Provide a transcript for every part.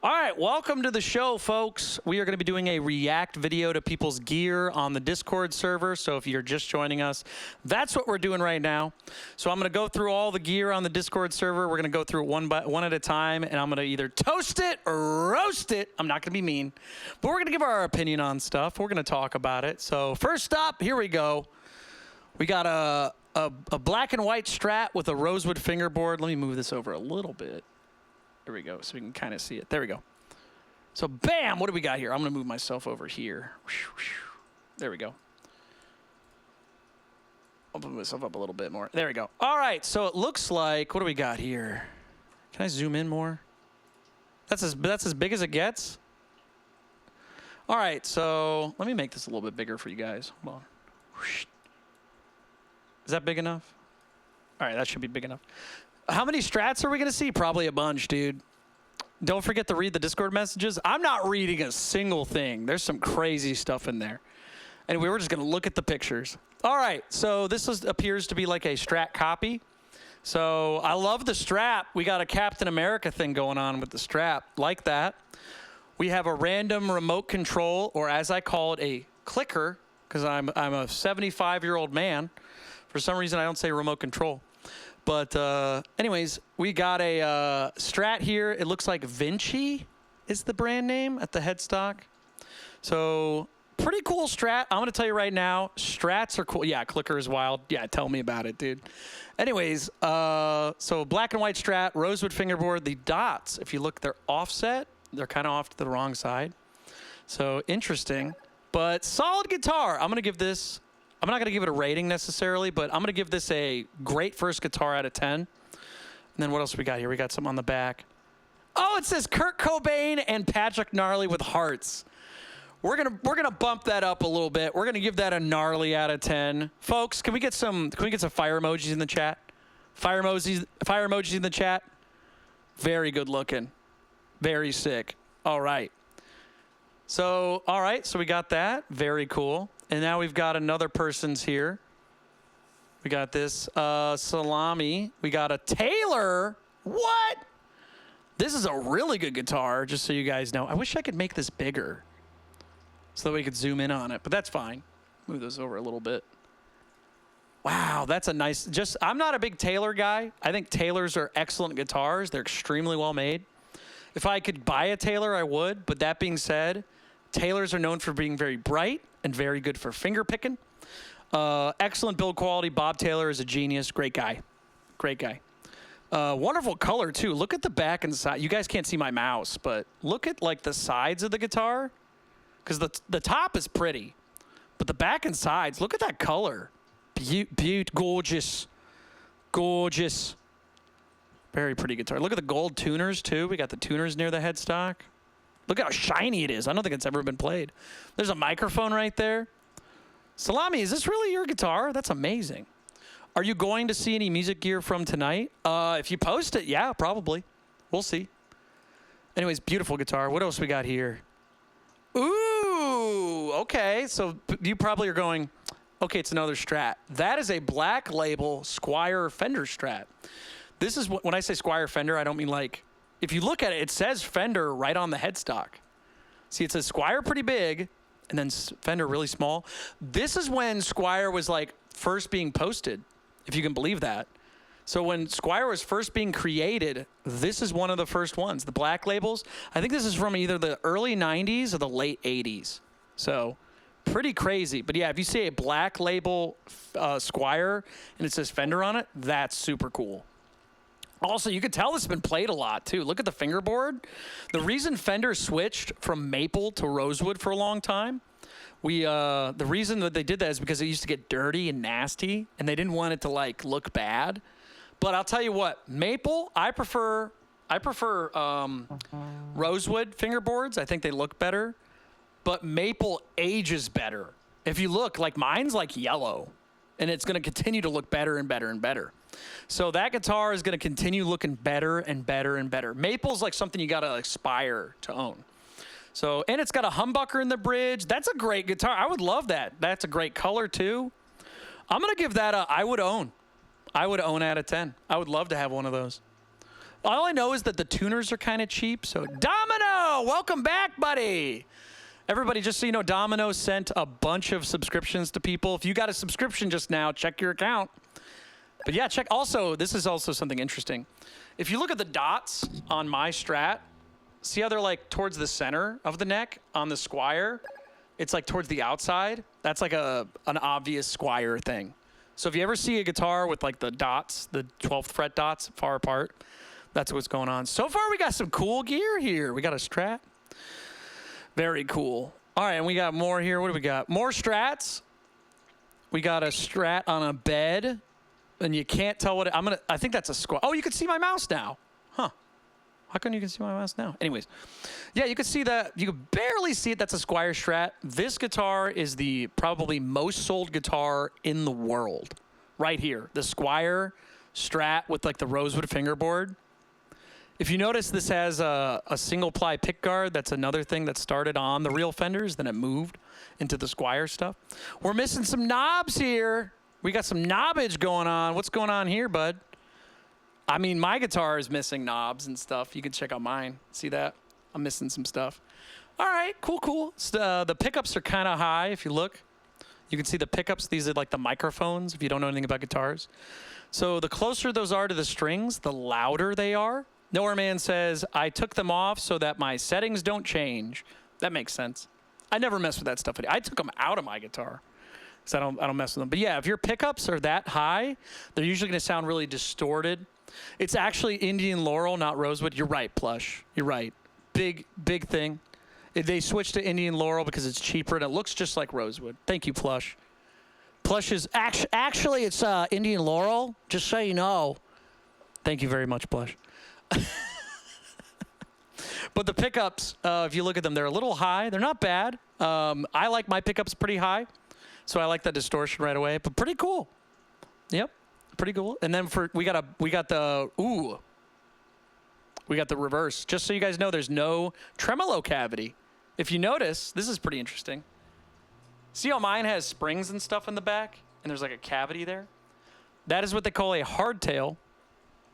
All right, welcome to the show, folks. We are going to be doing a react video to people's gear on the Discord server. So if you're just joining us, that's what we're doing right now. So I'm going to go through all the gear on the Discord server. We're going to go through it one at a time, and I'm going to either toast it or roast it. I'm not going to be mean, but we're going to give our opinion on stuff. We're going to talk about it. So first up, here we go. We got a black and white Strat with a rosewood fingerboard. Let me move this over a little bit. There we go, so we can kind of see it. There we go. So, bam, what do we got here? I'm going to move myself over here. There we go. I'll move myself up a little bit more. There we go. All right, so it looks like, what do we got here? Can I zoom in more? That's as big as it gets? All right, so let me make this a little bit bigger for you guys. Hold on. Is that big enough? All right, that should be big enough. How many strats are we going to see? Probably a bunch, dude. Don't forget to read the Discord messages. I'm not reading a single thing. There's some crazy stuff in there. Anyway, we're just going to look at the pictures. All right, so this appears to be like a Strat copy. So I love the strap. We got a Captain America thing going on with the strap, like that. We have a random remote control, or as I call it, a clicker, because I'm a 75-year-old man. For some reason, I don't say remote control. But anyways, we got a Strat here. It looks like Vinci is the brand name at the headstock. So pretty cool Strat. I'm going to tell you right now, Strats are cool. Yeah, clicker is wild. Yeah, tell me about it, dude. Anyways, so black and white Strat, rosewood fingerboard. The dots, if you look, they're offset. They're kind of off to the wrong side. So interesting. But solid guitar. I'm going to give this... I'm not going to give it a rating necessarily, but I'm going to give this a great first guitar out of 10. And then what else we got here? We got something on the back. Oh, it says Kurt Cobain and Patrick Gnarly with hearts. We're gonna bump that up a little bit. We're gonna give that a gnarly out of 10. Folks, can we get some fire emojis in the chat? Fire emojis in the chat. Very good looking. Very sick. All right. So we got that. Very cool. And now we've got another person's here. We got this Salami. We got a Taylor. What? This is a really good guitar, just so you guys know. I wish I could make this bigger so that we could zoom in on it, but that's fine. Move those over a little bit. Wow, that's a nice, I'm not a big Taylor guy. I think Taylors are excellent guitars. They're extremely well made. If I could buy a Taylor, I would, but that being said, Taylors are known for being very bright and very good for finger picking. Excellent build quality. Bob Taylor is a genius. Great guy. Great guy. Wonderful color, too. Look at the back and side. You guys can't see my mouse, but look at, like, the sides of the guitar. Because the top is pretty. But the back and sides, look at that color. Gorgeous. Gorgeous. Very pretty guitar. Look at the gold tuners, too. We got the tuners near the headstock. Look how shiny it is. I don't think it's ever been played. There's a microphone right there. Salami, is this really your guitar? That's amazing. Are you going to see any music gear from tonight? If you post it, yeah, probably. We'll see. Anyways, beautiful guitar. What else we got here? Ooh, okay. So you probably are going, okay, it's another Strat. That is a Black Label Squier Fender Strat. This is when I say Squier Fender, I don't mean like... If you look at it, it says Fender right on the headstock. See, it says Squier pretty big, and then Fender really small. This is when Squier was like first being posted, if you can believe that. So when Squier was first being created, this is one of the first ones. The Black Labels. I think this is from either the early 90s or the late 80s. So pretty crazy. But yeah, if you see a Black Label Squier and it says Fender on it, that's super cool. Also, you can tell this has been played a lot, too. Look at the fingerboard. The reason Fender switched from maple to rosewood for a long time, the reason that they did that is because it used to get dirty and nasty, and they didn't want it to, like, look bad. But I'll tell you what, maple, I prefer rosewood fingerboards. I think they look better. But maple ages better. If you look, like, mine's, like, yellow, and it's going to continue to look better and better and better. So that guitar is going to continue looking better and better and better. Maple's like something you got to aspire to own. So, and it's got a humbucker in the bridge. That's a great guitar. I would love that. That's a great color too. I'm going to give that a I would own out of 10. I would love to have one of those. All I know is that the tuners are kind of cheap. So Domino, welcome back, buddy. Everybody, just so you know, Domino sent a bunch of subscriptions to people. If you got a subscription just now, check your account. But yeah, check. Also, this is also something interesting. If you look at the dots on my strat, see how they're like towards the center of the neck on the Squire? It's like towards the outside. That's like an obvious Squire thing. So if you ever see a guitar with like the dots, the 12th fret dots far apart, that's what's going on. So far, we got some cool gear here. We got a Strat. Very cool. All right, and we got more here. What do we got? More Strats. We got a Strat on a bed, and you can't tell what I think that's a Squire. Oh, you can see my mouse now. Huh. How come you can see my mouse now? Anyways, yeah, you can see that. You can barely see it. That's a Squire Strat. This guitar is the probably most sold guitar in the world. Right here. The Squire Strat with like the rosewood fingerboard. If you notice, this has a single ply pick guard. That's another thing that started on the real Fenders. Then it moved into the Squire stuff. We're missing some knobs here. We got some knobbage going on. What's going on here, bud? I mean, my guitar is missing knobs and stuff. You can check out mine. See that? I'm missing some stuff. All right, cool. The pickups are kind of high. If you look, you can see the pickups. These are like the microphones if you don't know anything about guitars. So the closer those are to the strings, the louder they are. Nowhere Man says, I took them off so that my settings don't change. That makes sense. I never mess with that stuff. I took them out of my guitar because I don't mess with them. But yeah, if your pickups are that high, they're usually going to sound really distorted. It's actually Indian Laurel, not Rosewood. You're right, Plush. You're right. Big thing. They switched to Indian Laurel because it's cheaper and it looks just like Rosewood. Thank you, Plush. Plush is actually it's Indian Laurel, just so you know. Thank you very much, Plush. But the pickups, if you look at them, they're a little high. They're not bad. I like my pickups pretty high, so I like that distortion right away. But pretty cool. Yep, pretty cool. And then we got the reverse. Just so you guys know, there's no tremolo cavity. If you notice, this is pretty interesting. See how mine has springs and stuff in the back, and there's like a cavity there? That is what they call a hardtail.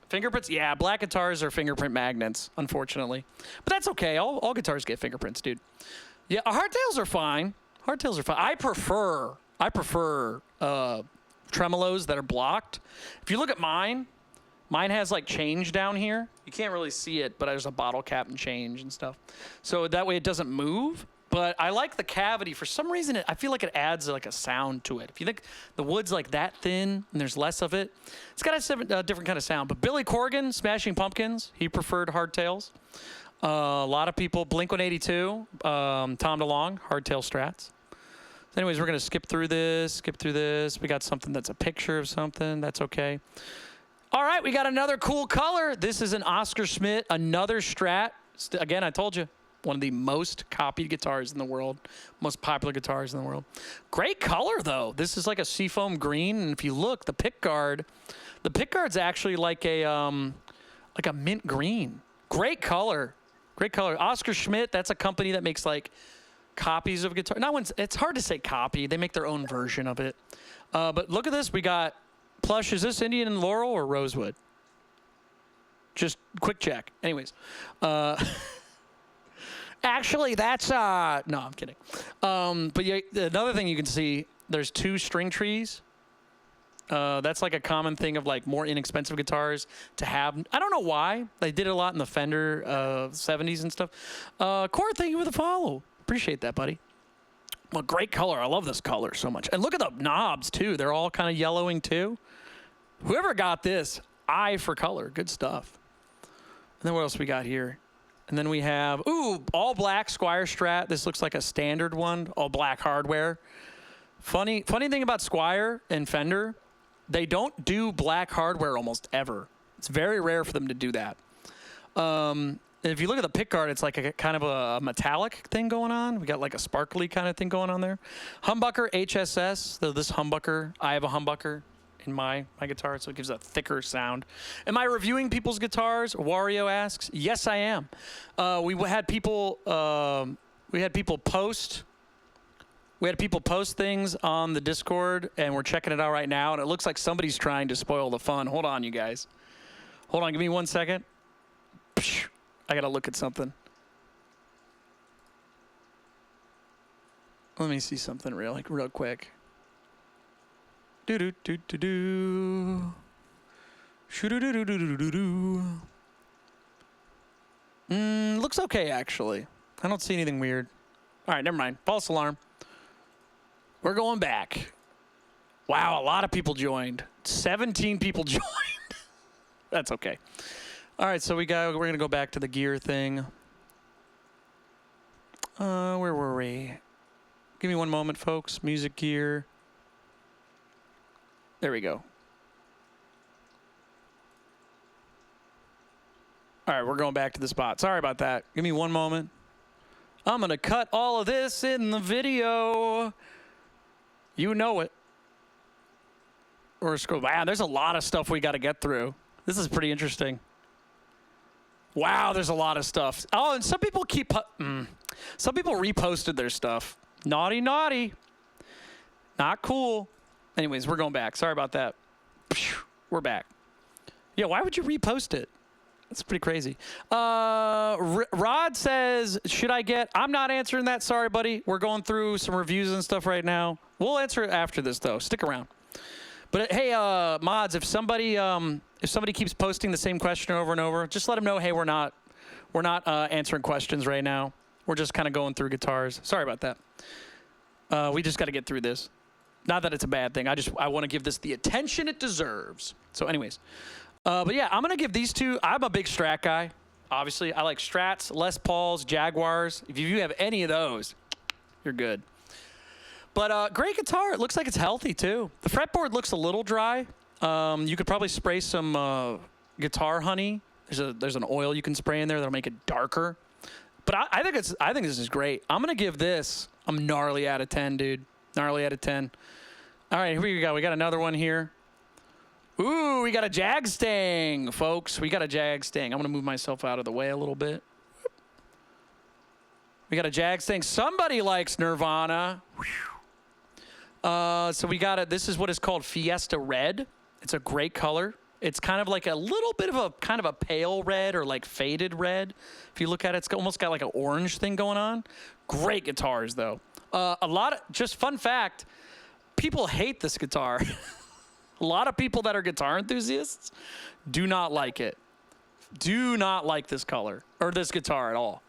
Fingerprints? Yeah, black guitars are fingerprint magnets, unfortunately. But that's okay. All guitars get fingerprints, dude. Yeah, hardtails are fine. Hardtails are fine. I prefer tremolos that are blocked. If you look at mine has like change down here. You can't really see it, but there's a bottle cap and change and stuff. So that way it doesn't move. But I like the cavity. For some reason, I feel like it adds like a sound to it. If you think the wood's like that thin and there's less of it, it's got a different kind of sound. But Billy Corgan, Smashing Pumpkins, he preferred hardtails. A lot of people, Blink-182, Tom DeLonge, hardtail Strats. So anyways, we're going to skip through this. We got something that's a picture of something. That's okay. All right, we got another cool color. This is an Oscar Schmidt, another Strat. Again, I told you. One of the most copied guitars in the world, most popular guitars in the world. Great color, though. This is like a seafoam green, and if you look, the pickguard's actually like a mint green. Great color. Oscar Schmidt, that's a company that makes like copies of guitar. It's hard to say copy. They make their own version of it. But look at this. We got Plush. Is this Indian Laurel or Rosewood? Just quick check. Anyways. Actually, that's, no, I'm kidding. But yeah, another thing you can see, there's two string trees. That's like a common thing of like more inexpensive guitars to have. I don't know why. They did it a lot in the Fender 70s and stuff. Core, thank you for the follow. Appreciate that, buddy. Well, great color. I love this color so much. And look at the knobs, too. They're all kind of yellowing, too. Whoever got this, eye for color. Good stuff. And then what else we got here? And then we have, all black Squire Strat. This looks like a standard one, all black hardware. Funny thing about Squire and Fender, they don't do black hardware almost ever. It's very rare for them to do that. And if you look at the pickguard, it's like a kind of a metallic thing going on. We got like a sparkly kind of thing going on there. Humbucker HSS. So this humbucker, I have a humbucker in my guitar, so it gives a thicker sound. Am I reviewing people's guitars? Wario asks. Yes, I am. We had people post things on the Discord, and we're checking it out right now, and it looks like somebody's trying to spoil the fun. Hold on, you guys. Hold on, give me 1 second. I gotta look at something. Let me see something real quick. Do-do-do-do-do. Shoo-do-do-do-do-do-do. Looks okay, actually. I don't see anything weird. All right, never mind. False alarm. We're going back. Wow, a lot of people joined. 17 people joined. That's okay. All right, so we're gonna go back to the gear thing. Where were we? Give me one moment, folks. Music gear. There we go. All right, we're going back to the spot. Sorry about that. Give me one moment. I'm going to cut all of this in the video. You know it. Or scroll. Wow, there's a lot of stuff we got to get through. This is pretty interesting. Wow, there's a lot of stuff. Oh, and some people some people reposted their stuff. Naughty, naughty. Not cool. Anyways, we're going back. Sorry about that. We're back. Yeah, why would you repost it? That's pretty crazy. Rod says, should I get... I'm not answering that. Sorry, buddy. We're going through some reviews and stuff right now. We'll answer it after this, though. Stick around. But, hey, mods, if somebody keeps posting the same question over and over, just let them know, hey, we're not answering questions right now. We're just kind of going through guitars. Sorry about that. We just got to get through this. Not that it's a bad thing. I want to give this the attention it deserves. So, anyways... but yeah, I'm going to give these two. I'm a big Strat guy. Obviously, I like Strats, Les Pauls, Jaguars. If you have any of those, you're good. But great guitar. It looks like it's healthy, too. The fretboard looks a little dry. You could probably spray some guitar honey. There's an oil you can spray in there that'll make it darker. But I think this is great. I'm going to give this a gnarly out of 10, dude. Gnarly out of 10. All right, here we go. We got another one here. Ooh, we got a Jag Stang, folks. We got a Jag Stang. I'm going to move myself out of the way a little bit. We got a Jag Stang. Somebody likes Nirvana. So we got it. This is what is called Fiesta Red. It's a great color. It's kind of like a little bit of a pale red or like faded red. If you look at it, it's almost got like an orange thing going on. Great guitars, though. Just fun fact, people hate this guitar. A lot of people that are guitar enthusiasts do not like it. Do not like this color or this guitar at all.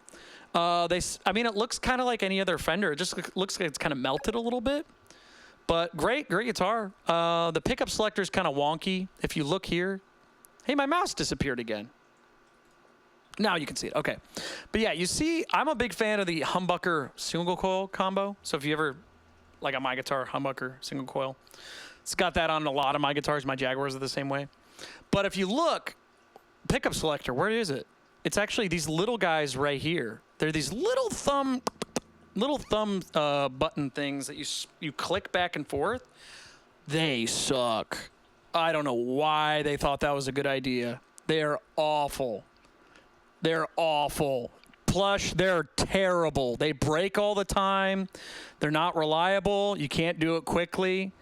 I mean, it looks kind of like any other Fender. It just looks like it's kind of melted a little bit. But great guitar. The pickup selector is kind of wonky. If you look here, hey, my mouse disappeared again. Now you can see it. Okay. But yeah, you see, I'm a big fan of the humbucker single coil combo. So if you ever, like on my guitar, humbucker single coil. It's got that on a lot of my guitars. My Jaguars are the same way. But if you look, pickup selector, where is it? It's actually these little guys right here. They're these little thumb button things that you click back and forth. They suck. I don't know why they thought that was a good idea. They're awful. They're awful. Plush, they're terrible. They break all the time. They're not reliable. You can't do it quickly.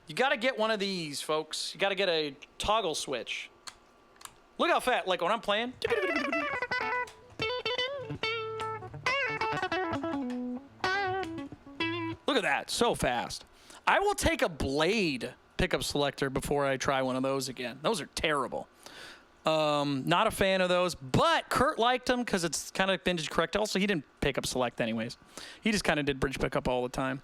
You got to get one of these, folks. You got to get a toggle switch. Look how fast, like when I'm playing. Look at that, so fast. I will take a Blade pickup selector before I try one of those again. Those are terrible. Not a fan of those, but Kurt liked them because it's kind of vintage correct. Also, he didn't pick up select anyways. He just kind of did bridge pickup all the time.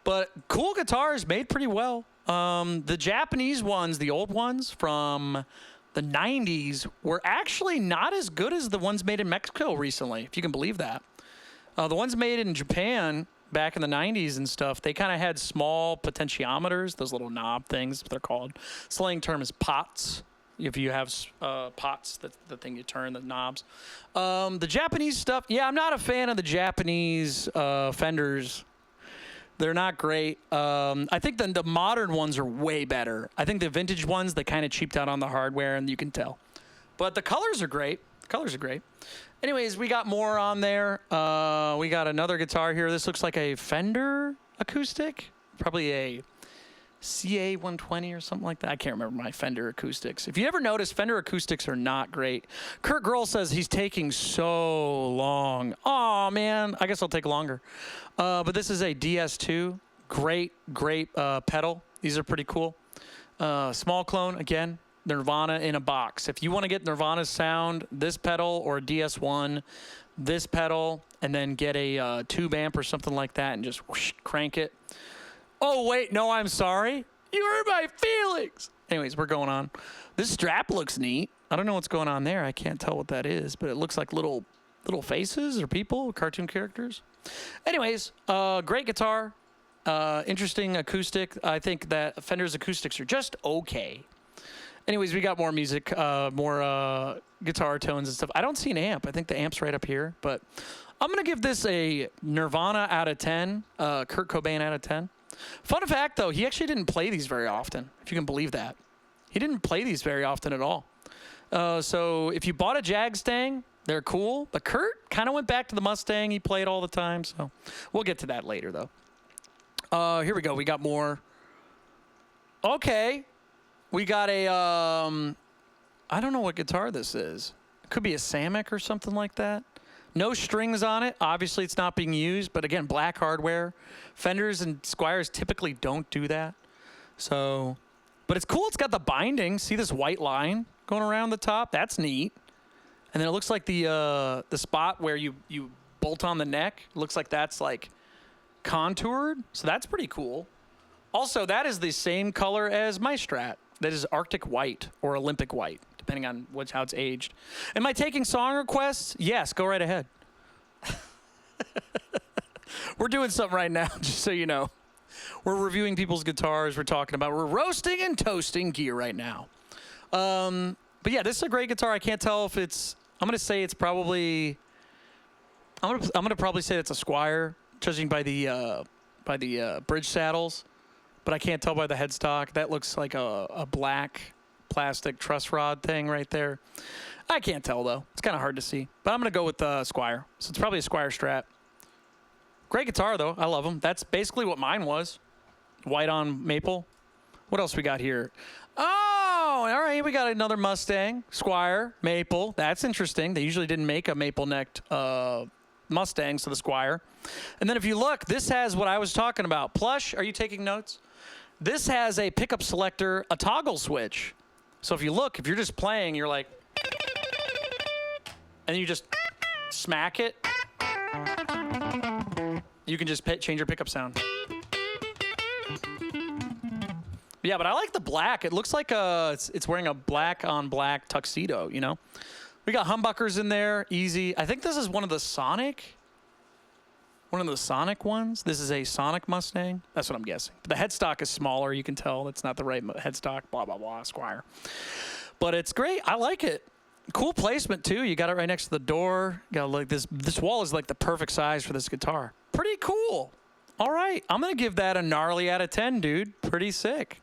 But cool guitars, made pretty well. The Japanese ones, the old ones from the 90s, were actually not as good as the ones made in Mexico recently, if you can believe that. The ones made in Japan back in the 90s and stuff, they kind of had small potentiometers, those little knob things, they're called. Slang term is pots. If you have pots, the thing you turn, the knobs. The Japanese stuff, yeah, I'm not a fan of the Japanese Fenders. They're not great. I think the modern ones are way better. I think the vintage ones, they kind of cheaped out on the hardware, and you can tell. But the colors are great. The colors are great. Anyways, we got more on there. We got another guitar here. This looks like a Fender acoustic. Probably a CA 120 or something like that. I can't remember my Fender acoustics. If you ever notice, Fender acoustics are not great. Kurt Girl says he's taking so long. Oh man, I guess I'll take longer. But this is a DS2. Great pedal. These are pretty cool. Small clone, again, Nirvana in a box. If you want to get Nirvana's sound, this pedal, or a DS1, this pedal, and then get a tube amp or something like that and just whoosh, crank it. Oh, wait, no, I'm sorry. You hurt my feelings. Anyways, we're going on. This strap looks neat. I don't know what's going on there. I can't tell what that is, but it looks like little faces or people, cartoon characters. Anyways, great guitar. Interesting acoustic. I think that Fender's acoustics are just okay. Anyways, we got more music, more guitar tones and stuff. I don't see an amp. I think the amp's right up here, but I'm going to give this a Nirvana out of 10, Kurt Cobain out of 10. Fun fact, though, he actually didn't play these very often, if you can believe that. He didn't play these very often at all. So if you bought a Jag Stang, they're cool. But Kurt kind of went back to the Mustang he played all the time. So we'll get to that later, though. Here we go. We got more. Okay. We got a, I don't know what guitar this is. It could be a Samick or something like that. No strings on it. Obviously, it's not being used. But again, black hardware. Fenders and Squiers typically don't do that. So, but it's cool. It's got the binding. See this white line going around the top? That's neat. And then it looks like the spot where you bolt on the neck. It looks like that's like contoured. So that's pretty cool. Also, that is the same color as my Strat. That is Arctic White or Olympic White, depending on how it's aged. Am I taking song requests? Yes, go right ahead. We're doing something right now, just so you know. We're reviewing people's guitars. We're roasting and toasting gear right now. But yeah, this is a great guitar. I can't tell if it's, I'm going to say it's probably, I'm going to probably say it's a Squier, judging by the bridge saddles. But I can't tell by the headstock. That looks like a black plastic truss rod thing right there. I can't tell, though. It's kind of hard to see. But I'm going to go with Squier. So it's probably a Squier Strat. Great guitar, though. I love them. That's basically what mine was. White on maple. What else we got here? Oh, all right. We got another Mustang. Squier, maple. That's interesting. They usually didn't make a maple-necked Mustang, so the Squier. And then if you look, this has what I was talking about. Plush, are you taking notes? This has a pickup selector, a toggle switch. So if you look, if you're just playing, you're like, and you just smack it, you can just change your pickup sound. Yeah, but I like the black. It looks like it's wearing a black on black tuxedo, you know? We got humbuckers in there, easy. I think this is one of the Sonic ones. This is a Sonic Mustang. That's what I'm guessing. But the headstock is smaller. You can tell it's not the right headstock, blah, blah, blah, Squier. But it's great. I like it. Cool placement, too. You got it right next to the door. You got like this wall is like the perfect size for this guitar. Pretty cool. All right. I'm going to give that a gnarly out of 10, dude. Pretty sick.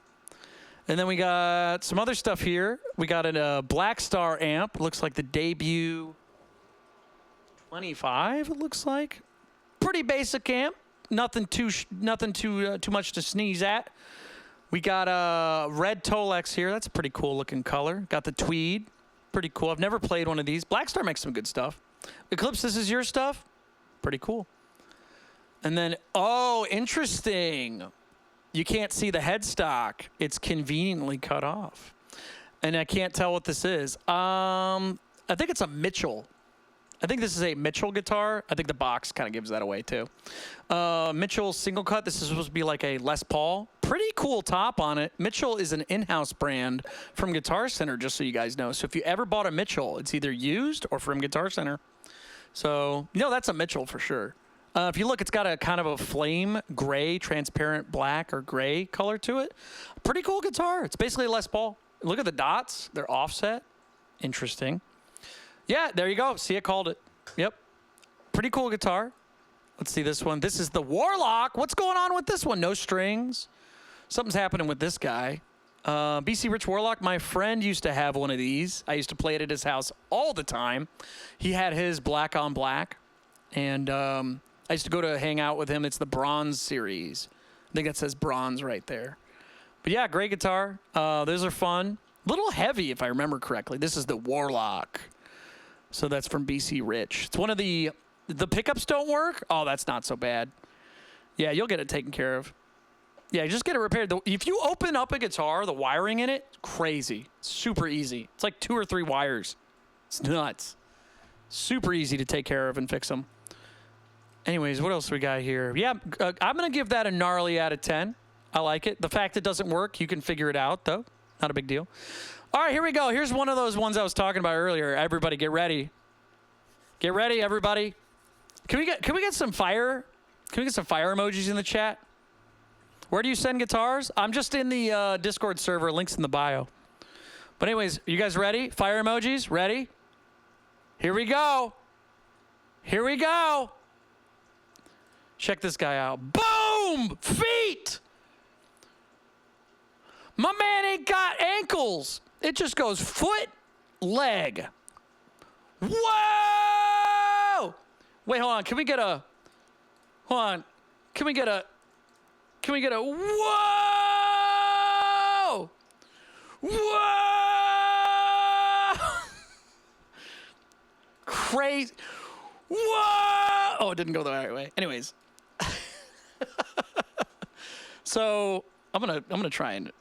And then we got some other stuff here. We got a Black Star amp. Looks like the debut 25, it looks like. Pretty basic amp. Nothing too much to sneeze at. We got a red Tolex here. That's a pretty cool looking color. Got the tweed. Pretty cool. I've never played one of these. Black Star makes some good stuff. Eclipse, this is your stuff? Pretty cool. And then, oh, interesting. You can't see the headstock. It's conveniently cut off. And I can't tell what this is. I think it's a Mitchell. I think this is a Mitchell guitar. I think the box kind of gives that away, too. Mitchell single cut. This is supposed to be like a Les Paul. Pretty cool top on it. Mitchell is an in-house brand from Guitar Center, just so you guys know. So if you ever bought a Mitchell, it's either used or from Guitar Center. So, you know, that's a Mitchell for sure. If you look, it's got a kind of a flame gray, transparent black or gray color to it. Pretty cool guitar. It's basically a Les Paul. Look at the dots. They're offset. Interesting. Yeah, there you go. See, I called it. Yep. Pretty cool guitar. Let's see this one. This is the Warlock. What's going on with this one? No strings. Something's happening with this guy. BC Rich Warlock, my friend used to have one of these. I used to play it at his house all the time. He had his black on black. And I used to go to hang out with him. It's the Bronze series. I think that says Bronze right there. But yeah, great guitar. Those are fun. A little heavy, if I remember correctly. This is the Warlock. So that's from BC Rich. It's one of the pickups don't work. Oh, that's not so bad. Yeah, you'll get it taken care of. Yeah, just get it repaired. If you open up a guitar, the wiring in it, crazy. Super easy. It's like 2 or 3 wires. It's nuts. Super easy to take care of and fix them. Anyways, what else we got here? Yeah, I'm going to give that a gnarly out of 10. I like it. The fact it doesn't work, you can figure it out, though. Not a big deal. All right, here we go. Here's one of those ones I was talking about earlier. Everybody get ready. Get ready, everybody. Can we get some fire? Can we get some fire emojis in the chat? Where do you send guitars? I'm just in the Discord server. Links in the bio. But anyways, you guys ready? Fire emojis? Ready? Here we go. Here we go. Check this guy out. Boom! Feet! My man ain't got ankles. It just goes foot, leg. Whoa! Wait, hold on. Can we get a... Hold on. Can we get a... Whoa! Whoa! Crazy. Whoa! Oh, it didn't go the right way. Anyways. So, I'm gonna try and...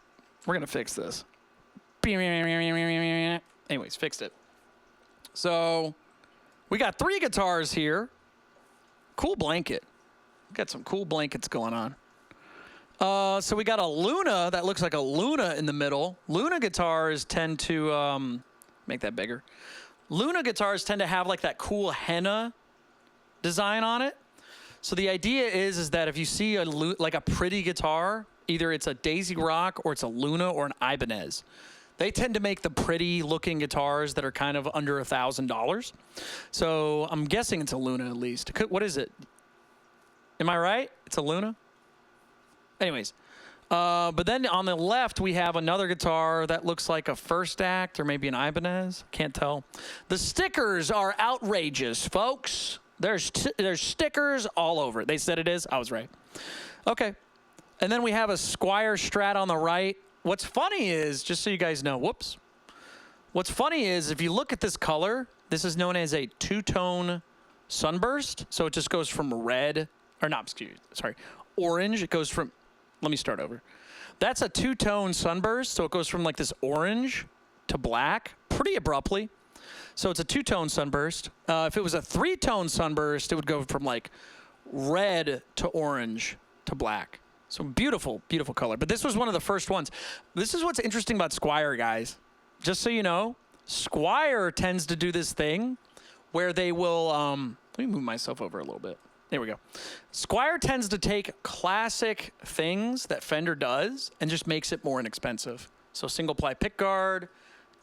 We're going to fix this. Anyways, fixed it. So, we got 3 guitars here. Cool blanket. We got some cool blankets going on. So we got a Luna that looks like a Luna in the middle. Luna guitars tend to, make that bigger. Luna guitars tend to have like that cool henna design on it. So the idea is that if you see like a pretty guitar, either it's a Daisy Rock or it's a Luna or an Ibanez. They tend to make the pretty looking guitars that are kind of under $1,000. So I'm guessing it's a Luna at least. What is it? Am I right? It's a Luna? Anyways, but then on the left, we have another guitar that looks like a First Act or maybe an Ibanez. Can't tell. The stickers are outrageous, folks. There's stickers all over it. They said it is. I was right. Okay. And then we have a Squire Strat on the right. What's funny is, just so you guys know, whoops. What's funny is if you look at this color, this is known as a two-tone sunburst. So it just goes from red, or not, orange. It goes from, let me start over. That's a two-tone sunburst. So it goes from like this orange to black pretty abruptly. So it's a two-tone sunburst. If it was a three-tone sunburst, it would go from like red to orange to black. So beautiful, beautiful color. But this was one of the first ones. This is what's interesting about Squire, guys. Just so you know, Squire tends to do this thing where they will, let me move myself over a little bit. There we go. Squire tends to take classic things that Fender does and just makes it more inexpensive. So single ply pickguard,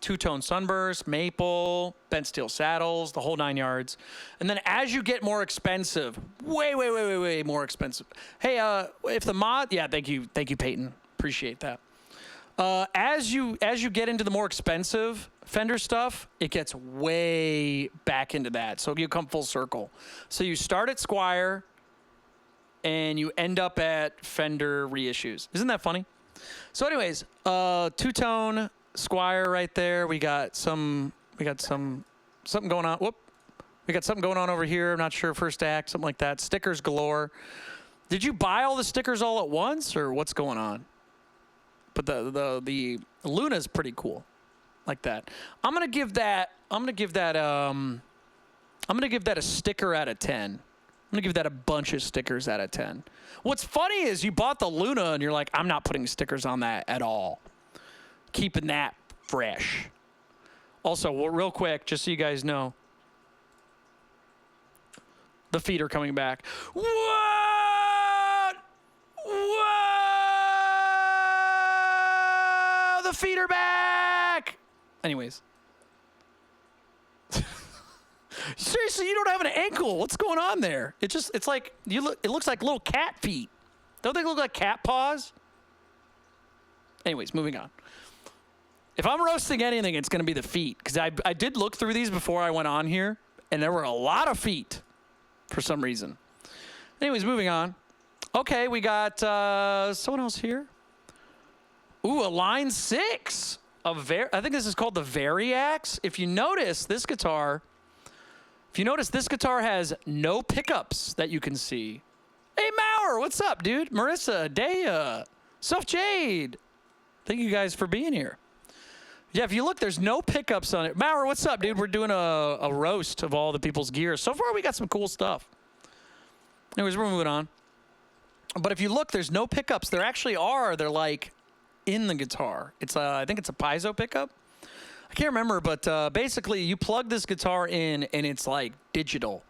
two-tone sunburst, maple, bent steel saddles, the whole 9 yards. And then as you get more expensive, way more expensive. Hey, if the mod, yeah, thank you, Peyton. Appreciate that. As you get into the more expensive Fender stuff, it gets way back into that. So you come full circle. So you start at Squire and you end up at Fender reissues. Isn't that funny? So anyways, two-tone Squire right there. We got something going on. Whoop. We got something going on over here. I'm not sure. First Act, something like that. Stickers galore. Did you buy all the stickers all at once or what's going on? But the Luna's pretty cool. Like that. I'm gonna give that a sticker out of 10. I'm gonna give that a bunch of stickers out of 10. What's funny is you bought the Luna and you're like, I'm not putting stickers on that at all. Keeping that fresh. Also, real quick, just so you guys know, the feet are coming back. What? Whoa! The feet are back! Anyways. Seriously, you don't have an ankle. What's going on there? It looks like little cat feet. Don't they look like cat paws? Anyways, moving on. If I'm roasting anything, it's going to be the feet. Because I did look through these before I went on here, and there were a lot of feet for some reason. Anyways, moving on. Okay, we got someone else here. Ooh, a line 6. I think this is called the Variax. If you notice, this guitar has no pickups that you can see. Hey, Maurer, what's up, dude? Marissa, Dea, Self Jade. Thank you guys for being here. Yeah, if you look, there's no pickups on it. Maurer, what's up, dude? We're doing a roast of all the people's gear. So far, we got some cool stuff. Anyways, we're moving on. But if you look, there's no pickups. There actually are. They're like in the guitar. It's I think it's a piezo pickup. I can't remember, but basically you plug this guitar in and it's like digital.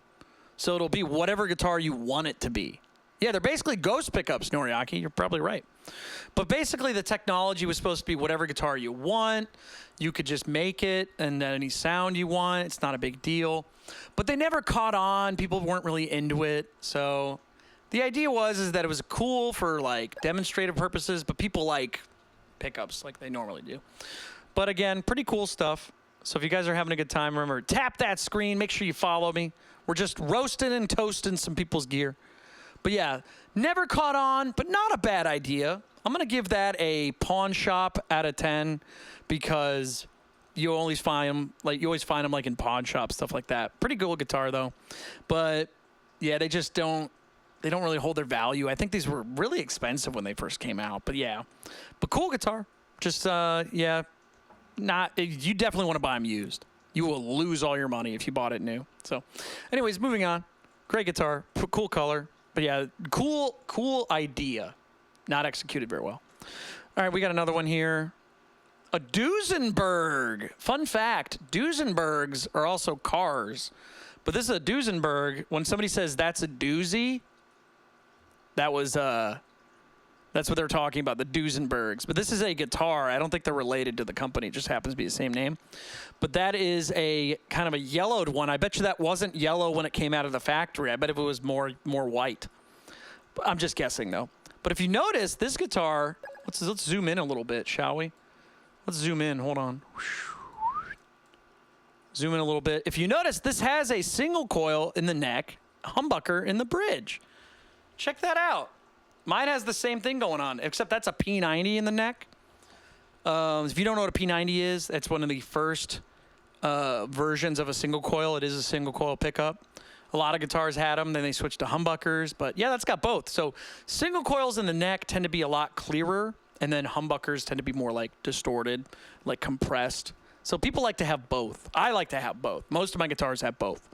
So it'll be whatever guitar you want it to be. Yeah, they're basically ghost pickups, Noriaki. You're probably right. But basically the technology was supposed to be whatever guitar you want. You could just make it and any sound you want. It's not a big deal. But they never caught on. People weren't really into it. So the idea was that it was cool for like demonstrative purposes, but people like pickups like they normally do. But again, pretty cool stuff. So if you guys are having a good time, remember, tap that screen. Make sure you follow me. We're just roasting and toasting some people's gear. But yeah, never caught on, but not a bad idea. I'm going to give that a pawn shop out of 10 because you always find them like in pawn shops, stuff like that. Pretty cool guitar though. But yeah, they don't really hold their value. I think these were really expensive when they first came out, but yeah. But cool guitar. Just yeah, you definitely want to buy them used. You will lose all your money if you bought it new. So anyways, moving on. Great guitar, cool color. But yeah, cool idea. Not executed very well. All right, we got another one here. A Duesenberg. Fun fact, Duesenbergs are also cars. But this is a Duesenberg. When somebody says that's a doozy, that's what they're talking about, the Duesenbergs. But this is a guitar. I don't think they're related to the company. It just happens to be the same name. But that is a kind of a yellowed one. I bet you that wasn't yellow when it came out of the factory. I bet if it was more white. I'm just guessing, though. But if you notice, this guitar, let's zoom in a little bit, shall we? Let's zoom in. Hold on. Zoom in a little bit. If you notice, this has a single coil in the neck, humbucker in the bridge. Check that out. Mine has the same thing going on, except that's a P90 in the neck. If you don't know what a P90 is, that's one of the first versions of a single coil. It is a single coil pickup. A lot of guitars had them, then they switched to humbuckers. But yeah, that's got both. So single coils in the neck tend to be a lot clearer, and then humbuckers tend to be more like distorted, like compressed. So people like to have both. I like to have both. Most of my guitars have both.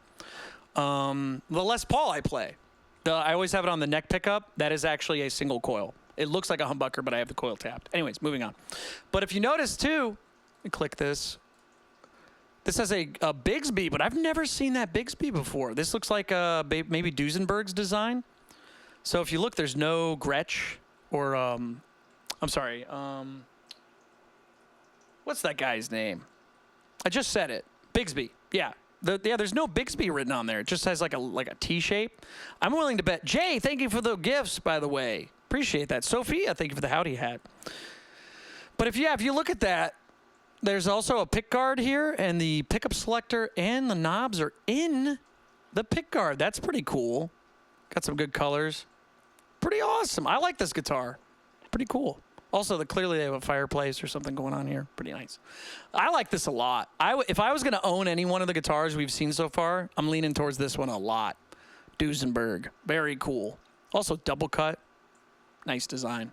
The Les Paul I play. I always have it on the neck pickup. That is actually a single coil. It looks like a humbucker, but I have the coil tapped. Anyways, moving on. But if you notice, too, click this. This has a Bigsby, but I've never seen that Bigsby before. This looks like maybe Duesenberg's design. So if you look, there's no Gretsch or, I'm sorry, what's that guy's name? I just said it. Bigsby. Yeah. There's no Bigsby written on there. It just has like a T shape. I'm willing to bet. Jay, thank you for the gifts, by the way. Appreciate that. Sophia, thank you for the howdy hat. But if you look at that, there's also a pick guard here, and the pickup selector and the knobs are in the pick guard. That's pretty cool. Got some good colors. Pretty awesome. I like this guitar. Pretty cool. Also, clearly they have a fireplace or something going on here. Pretty nice. I like this a lot. If I was going to own any one of the guitars we've seen so far, I'm leaning towards this one a lot. Duesenberg. Very cool. Also, double cut. Nice design.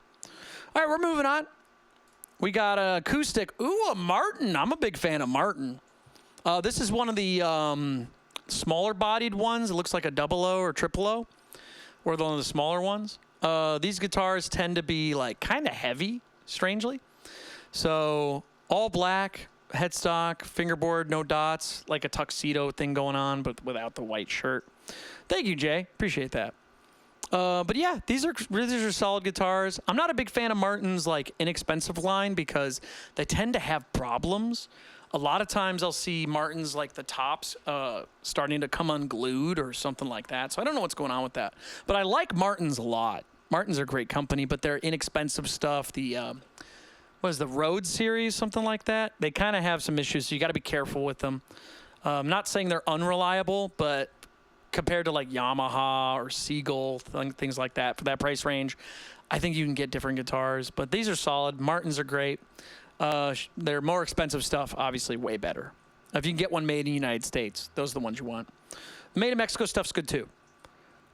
All right, we're moving on. We got an acoustic. Ooh, a Martin. I'm a big fan of Martin. This is one of the smaller bodied ones. It looks like a double O or triple O, or one of the smaller ones. These guitars tend to be like kind of heavy, strangely. So all black, headstock, fingerboard, no dots, like a tuxedo thing going on, but without the white shirt. Thank you, Jay. Appreciate that. But yeah, these are solid guitars. I'm not a big fan of Martin's like inexpensive line because they tend to have problems. A lot of times I'll see Martin's like the tops starting to come unglued or something like that. So I don't know what's going on with that. But I like Martin's a lot. Martin's are a great company, but they're inexpensive stuff. The what is the Rhodes series, something like that? They kind of have some issues, so you got to be careful with them. I'm not saying they're unreliable, but compared to like Yamaha or Seagull, things like that for that price range. I think you can get different guitars, but these are solid. Martins are great. They're more expensive stuff, obviously way better. If you can get one made in the United States, those are the ones you want. Made in Mexico stuff's good too.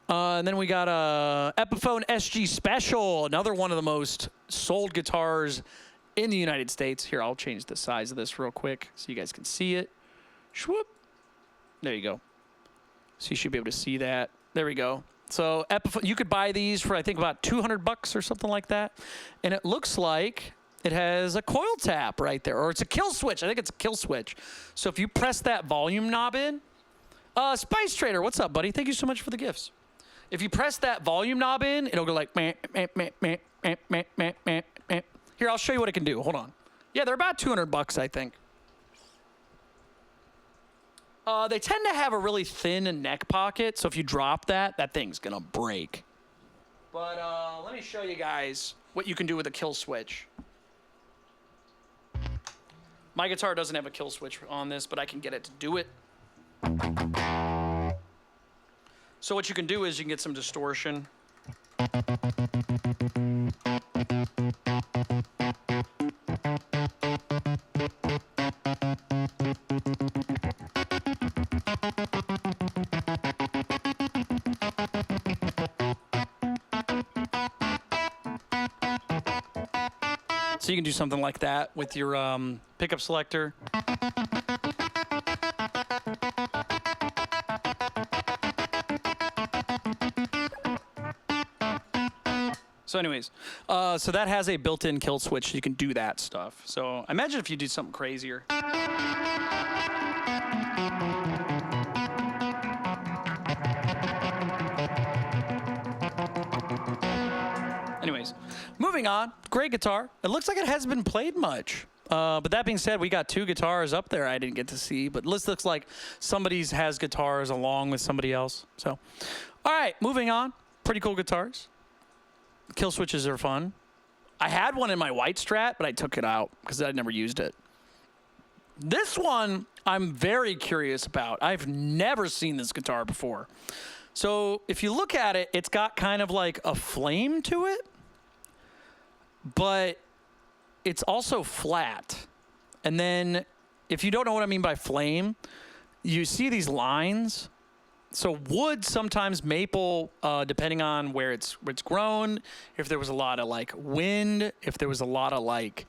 And then we got a Epiphone SG Special, another one of the most sold guitars in the United States. Here, I'll change the size of this real quick so you guys can see it. Shwoop. There you go. So you should be able to see that. There we go. So Epiphone, you could buy these for I think about $200 or something like that. And it looks like it has a coil tap right there, or it's a kill switch. I think it's a kill switch. So if you press that volume knob in, Spice Trader, what's up, buddy? Thank you so much for the gifts. If you press that volume knob in, it'll go like, meh, meh, meh, meh, meh, meh, meh, meh, meh. Here, I'll show you what it can do. Hold on. Yeah, they're about $200, I think. They tend to have a really thin neck pocket, so if you drop that, that thing's gonna break. But let me show you guys what you can do with a kill switch. My guitar doesn't have a kill switch on this, but I can get it to do it. So what you can do is you can get some distortion. So you can do something like that with your pickup selector. So anyways, so that has a built-in kill switch. So you can do that stuff. So imagine if you do something crazier. Anyways, moving on. Great guitar. It looks like it hasn't been played much. But that being said, we got 2 guitars up there I didn't get to see. But this looks like somebody's has guitars along with somebody else. So, all right, moving on. Pretty cool guitars. Kill switches are fun. I had one in my white Strat, but I took it out because I'd never used it. This one I'm very curious about. I've never seen this guitar before. So if you look at it, it's got kind of like a flame to it, but it's also flat. And then if you don't know what I mean by flame, you see these lines. So wood, sometimes maple, depending on where it's grown, if there was a lot of like wind, if there was a lot of like,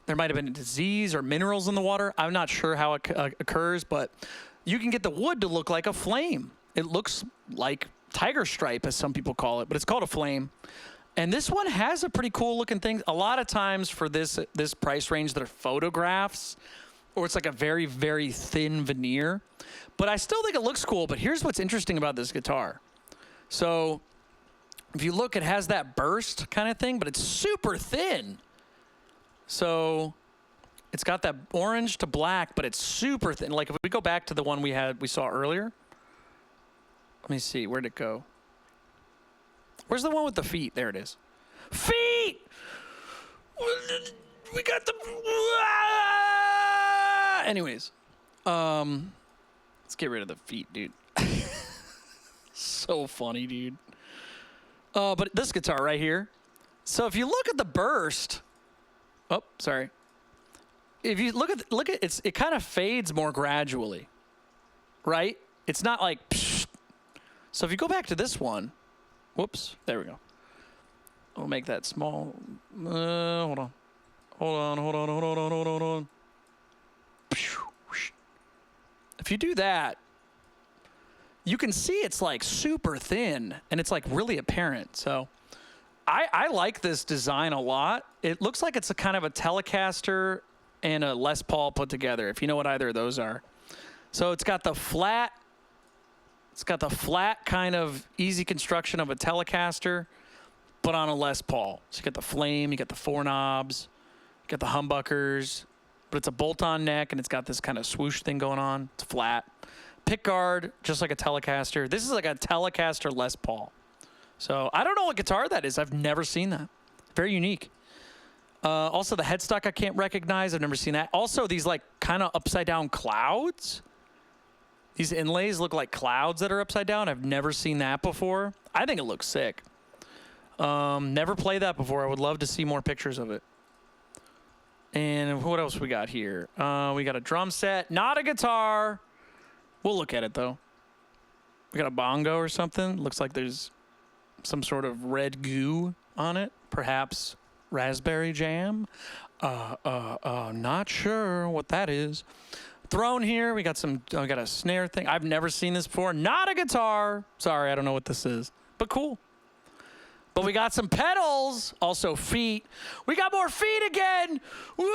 there might have been a disease or minerals in the water. I'm not sure how it occurs, but you can get the wood to look like a flame. It looks like tiger stripe, as some people call it, but it's called a flame. And this one has a pretty cool looking thing. A lot of times for this price range, they're photographs, or it's like a very, very thin veneer. But I still think it looks cool. But here's what's interesting about this guitar. So if you look, it has that burst kind of thing, but it's super thin. So it's got that orange to black, but it's super thin. Like if we go back to the one we saw earlier. Let me see, where'd it go? Where's the one with the feet? There it is. Feet! We got the... Anyways. Let's get rid of the feet, dude. So funny, dude. But this guitar right here. So if you look at the burst... Oh, sorry. If you look at it kind of fades more gradually. Right? It's not like... Psh. So if you go back to this one... Whoops. There we go. We'll make that small. Hold on. Hold on. If you do that, you can see it's like super thin and it's like really apparent. So I like this design a lot. It looks like it's a kind of a Telecaster and a Les Paul put together, if you know what either of those are. So it's got the flat kind of easy construction of a Telecaster, but on a Les Paul. So you got the flame, you got the 4 knobs, you got the humbuckers, but it's a bolt-on neck and it's got this kind of swoosh thing going on. It's flat. Pick guard, just like a Telecaster. This is like a Telecaster Les Paul. So I don't know what guitar that is. I've never seen that. Very unique. Also the headstock I can't recognize. I've never seen that. Also these like kind of upside down clouds. These inlays look like clouds that are upside down. I've never seen that before. I think it looks sick. Never played that before. I would love to see more pictures of it. And what else we got here? We got a drum set, not a guitar. We'll look at it, though. We got a bongo or something. Looks like there's some sort of red goo on it. Perhaps raspberry jam. Not sure what that is. Throne here. We got a snare thing. I've never seen this before. Not a guitar. Sorry, I don't know what this is, but cool. But we got some pedals, also feet. We got more feet again. Whoa!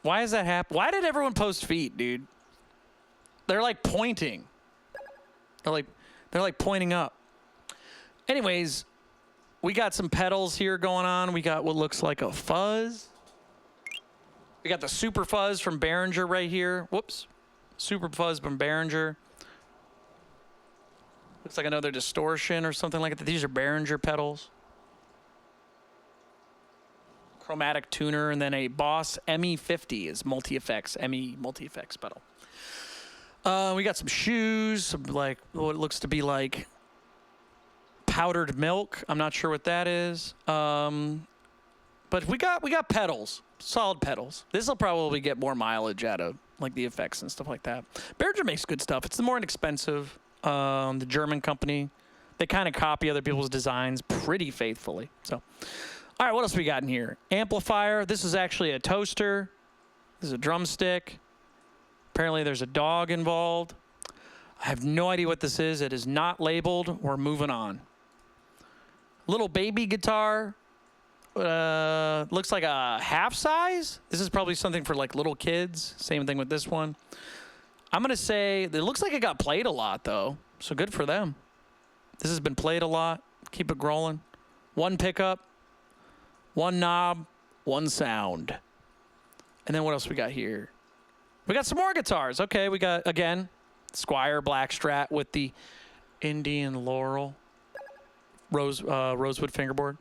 Why is that happen? Why did everyone post feet, dude? They're like pointing. They're like pointing up. Anyways, we got some pedals here going on. We got what looks like a fuzz. We got the Super Fuzz from Behringer right here. Whoops. Super Fuzz from Behringer. Looks like another distortion or something like that. These are Behringer pedals. Chromatic tuner, and then a Boss ME50 is multi-effects, ME multi-effects pedal. We got some shoes, some like what looks to be like powdered milk. I'm not sure what that is. But we got pedals, solid pedals. This will probably get more mileage out of like the effects and stuff like that. Behringer makes good stuff. It's the more inexpensive. The German company, they kind of copy other people's designs pretty faithfully. So, all right, what else we got in here? Amplifier. This is actually a toaster. This is a drumstick. Apparently there's a dog involved. I have no idea what this is. It is not labeled. We're moving on. Little baby guitar. Looks like a half size. This is probably something for like little kids. Same thing with this one. I'm going to say it looks like it got played a lot, though. So good for them. This has been played a lot. Keep it rolling. One pickup, one knob, one sound. And then what else we got here? We got some more guitars. Okay, we got, again, Squire Black Strat with the Indian Laurel rosewood fingerboard.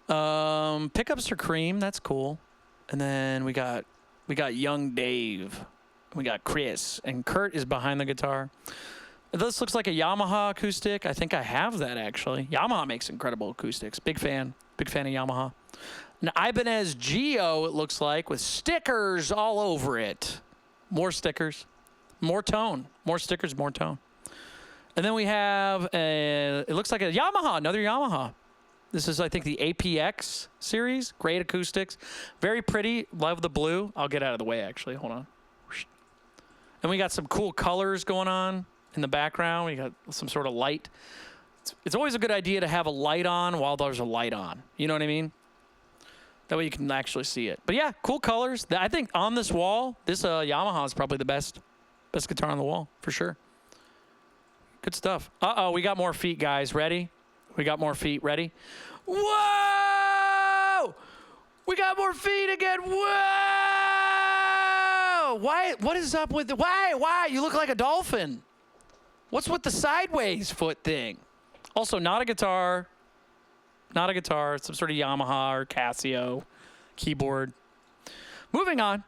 Pickups are cream. That's cool. And then we got Young Dave. We got Chris, and Kurt is behind the guitar. This looks like a Yamaha acoustic. I think I have that, actually. Yamaha makes incredible acoustics. Big fan of Yamaha. An Ibanez Geo, it looks like, with stickers all over it. More stickers. More tone. More stickers, more tone. And then we have, it looks like a Yamaha, another Yamaha. This is, I think, the APX series. Great acoustics. Very pretty. Love the blue. I'll get out of the way, actually. Hold on. And we got some cool colors going on in the background. We got some sort of light. It's always a good idea to have a light on while there's a light on. You know what I mean? That way you can actually see it. But yeah, cool colors. I think on this wall, this Yamaha is probably the best guitar on the wall, for sure. Good stuff. Uh-oh, we got more feet, guys. Ready? We got more feet. Ready? Whoa! We got more feet again. Whoa! Why? What is up with the... Why? You look like a dolphin. What's with the sideways foot thing? Also, not a guitar. Not a guitar. Some sort of Yamaha or Casio keyboard. Moving on.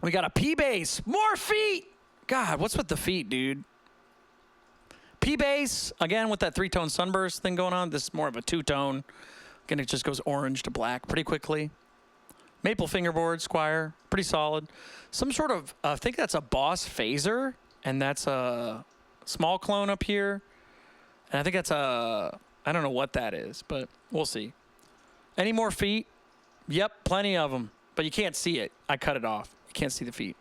We got a P-bass. More feet. God, what's with the feet, dude? P-bass, again, with that three-tone sunburst thing going on. This is more of a two-tone. Again, it just goes orange to black pretty quickly. Maple fingerboard, Squire, pretty solid. Some sort of, I think that's a Boss phaser, and that's a small clone up here. And I think that's a, I don't know what that is, but we'll see. Any more feet? Yep, plenty of them, but you can't see it. I cut it off. You can't see the feet.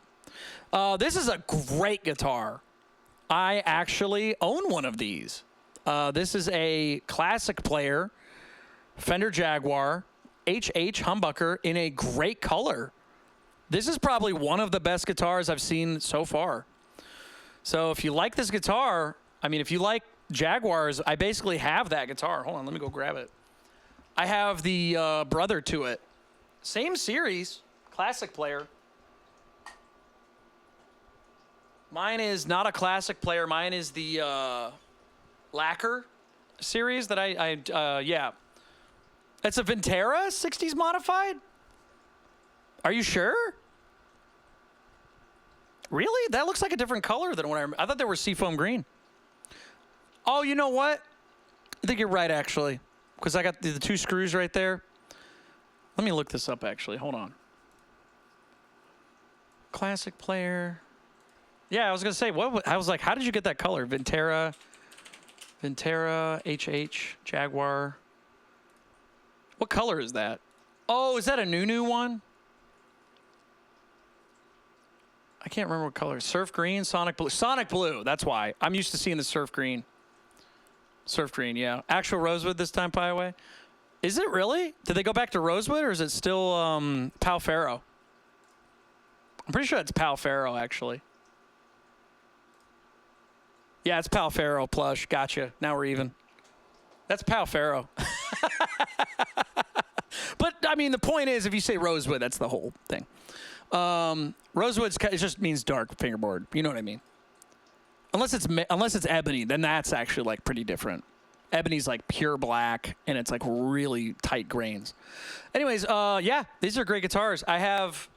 This is a great guitar. I actually own one of these. This is a classic player, Fender Jaguar, HH humbucker in a great color. This is probably one of the best guitars I've seen so far. So if you like this guitar, I mean, if you like Jaguars, I basically have that guitar. Hold on, let me go grab it. I have the brother to it. Same series, classic player. Mine is not a classic player. Mine is the lacquer series that yeah. It's a Ventera 60s modified? Are you sure? Really? That looks like a different color than what I thought they were seafoam green. Oh, you know what? I think you're right, actually, because I got the 2 screws right there. Let me look this up, actually. Hold on. Classic player. Yeah, I was going to say, I was like, how did you get that color? Vintera, HH, Jaguar. What color is that? Oh, is that a new one? I can't remember what color. Surf green, Sonic blue. Sonic blue, that's why. I'm used to seeing the surf green. Surf green, yeah. Actual rosewood this time, by the way. Is it really? Did they go back to rosewood, or is it still Pal Ferro? I'm pretty sure it's Pal Ferro, actually. Yeah, it's Pal Ferro plush. Gotcha. Now we're even. That's Pal Ferro. But, I mean, the point is, if you say rosewood, that's the whole thing. Rosewood, it just means dark fingerboard. You know what I mean? Unless it's ebony, then that's actually, like, pretty different. Ebony's, like, pure black, and it's, like, really tight grains. Anyways, yeah, these are great guitars. I have,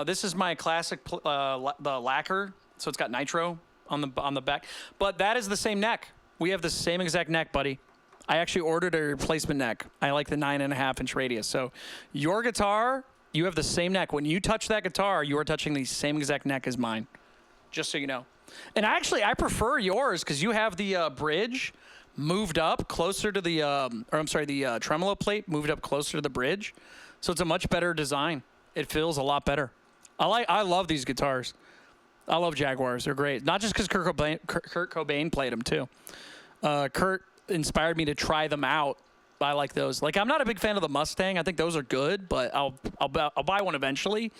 this is my classic, the lacquer, so it's got nitro on the back. But that is the same neck. We have the same exact neck, buddy. I actually ordered a replacement neck. I like the 9.5-inch radius. So your guitar, you have the same neck. When you touch that guitar, you are touching the same exact neck as mine, just so you know. And actually, I prefer yours because you have the bridge moved up closer to the tremolo plate moved up closer to the bridge. So it's a much better design. It feels a lot better. I love these guitars. I love Jaguars. They're great. Not just because Kurt Cobain played them too. Kurt inspired me to try them out. I like those. Like, I'm not a big fan of the Mustang. I think those are good, but I'll buy one eventually.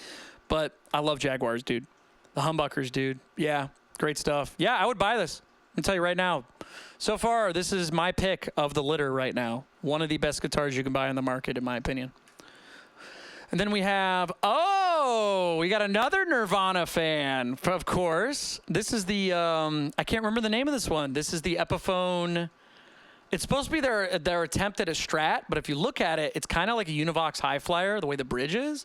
But I love Jaguars, dude. The humbuckers, dude. Yeah, great stuff. Yeah, I would buy this. I'll tell you right now. So far, this is my pick of the litter right now. One of the best guitars you can buy on the market, in my opinion. And then we have, we got another Nirvana fan, of course. This is the, I can't remember the name of this one. This is the Epiphone. It's supposed to be their attempt at a Strat, but if you look at it, it's kind of like a Univox High Flyer, the way the bridge is.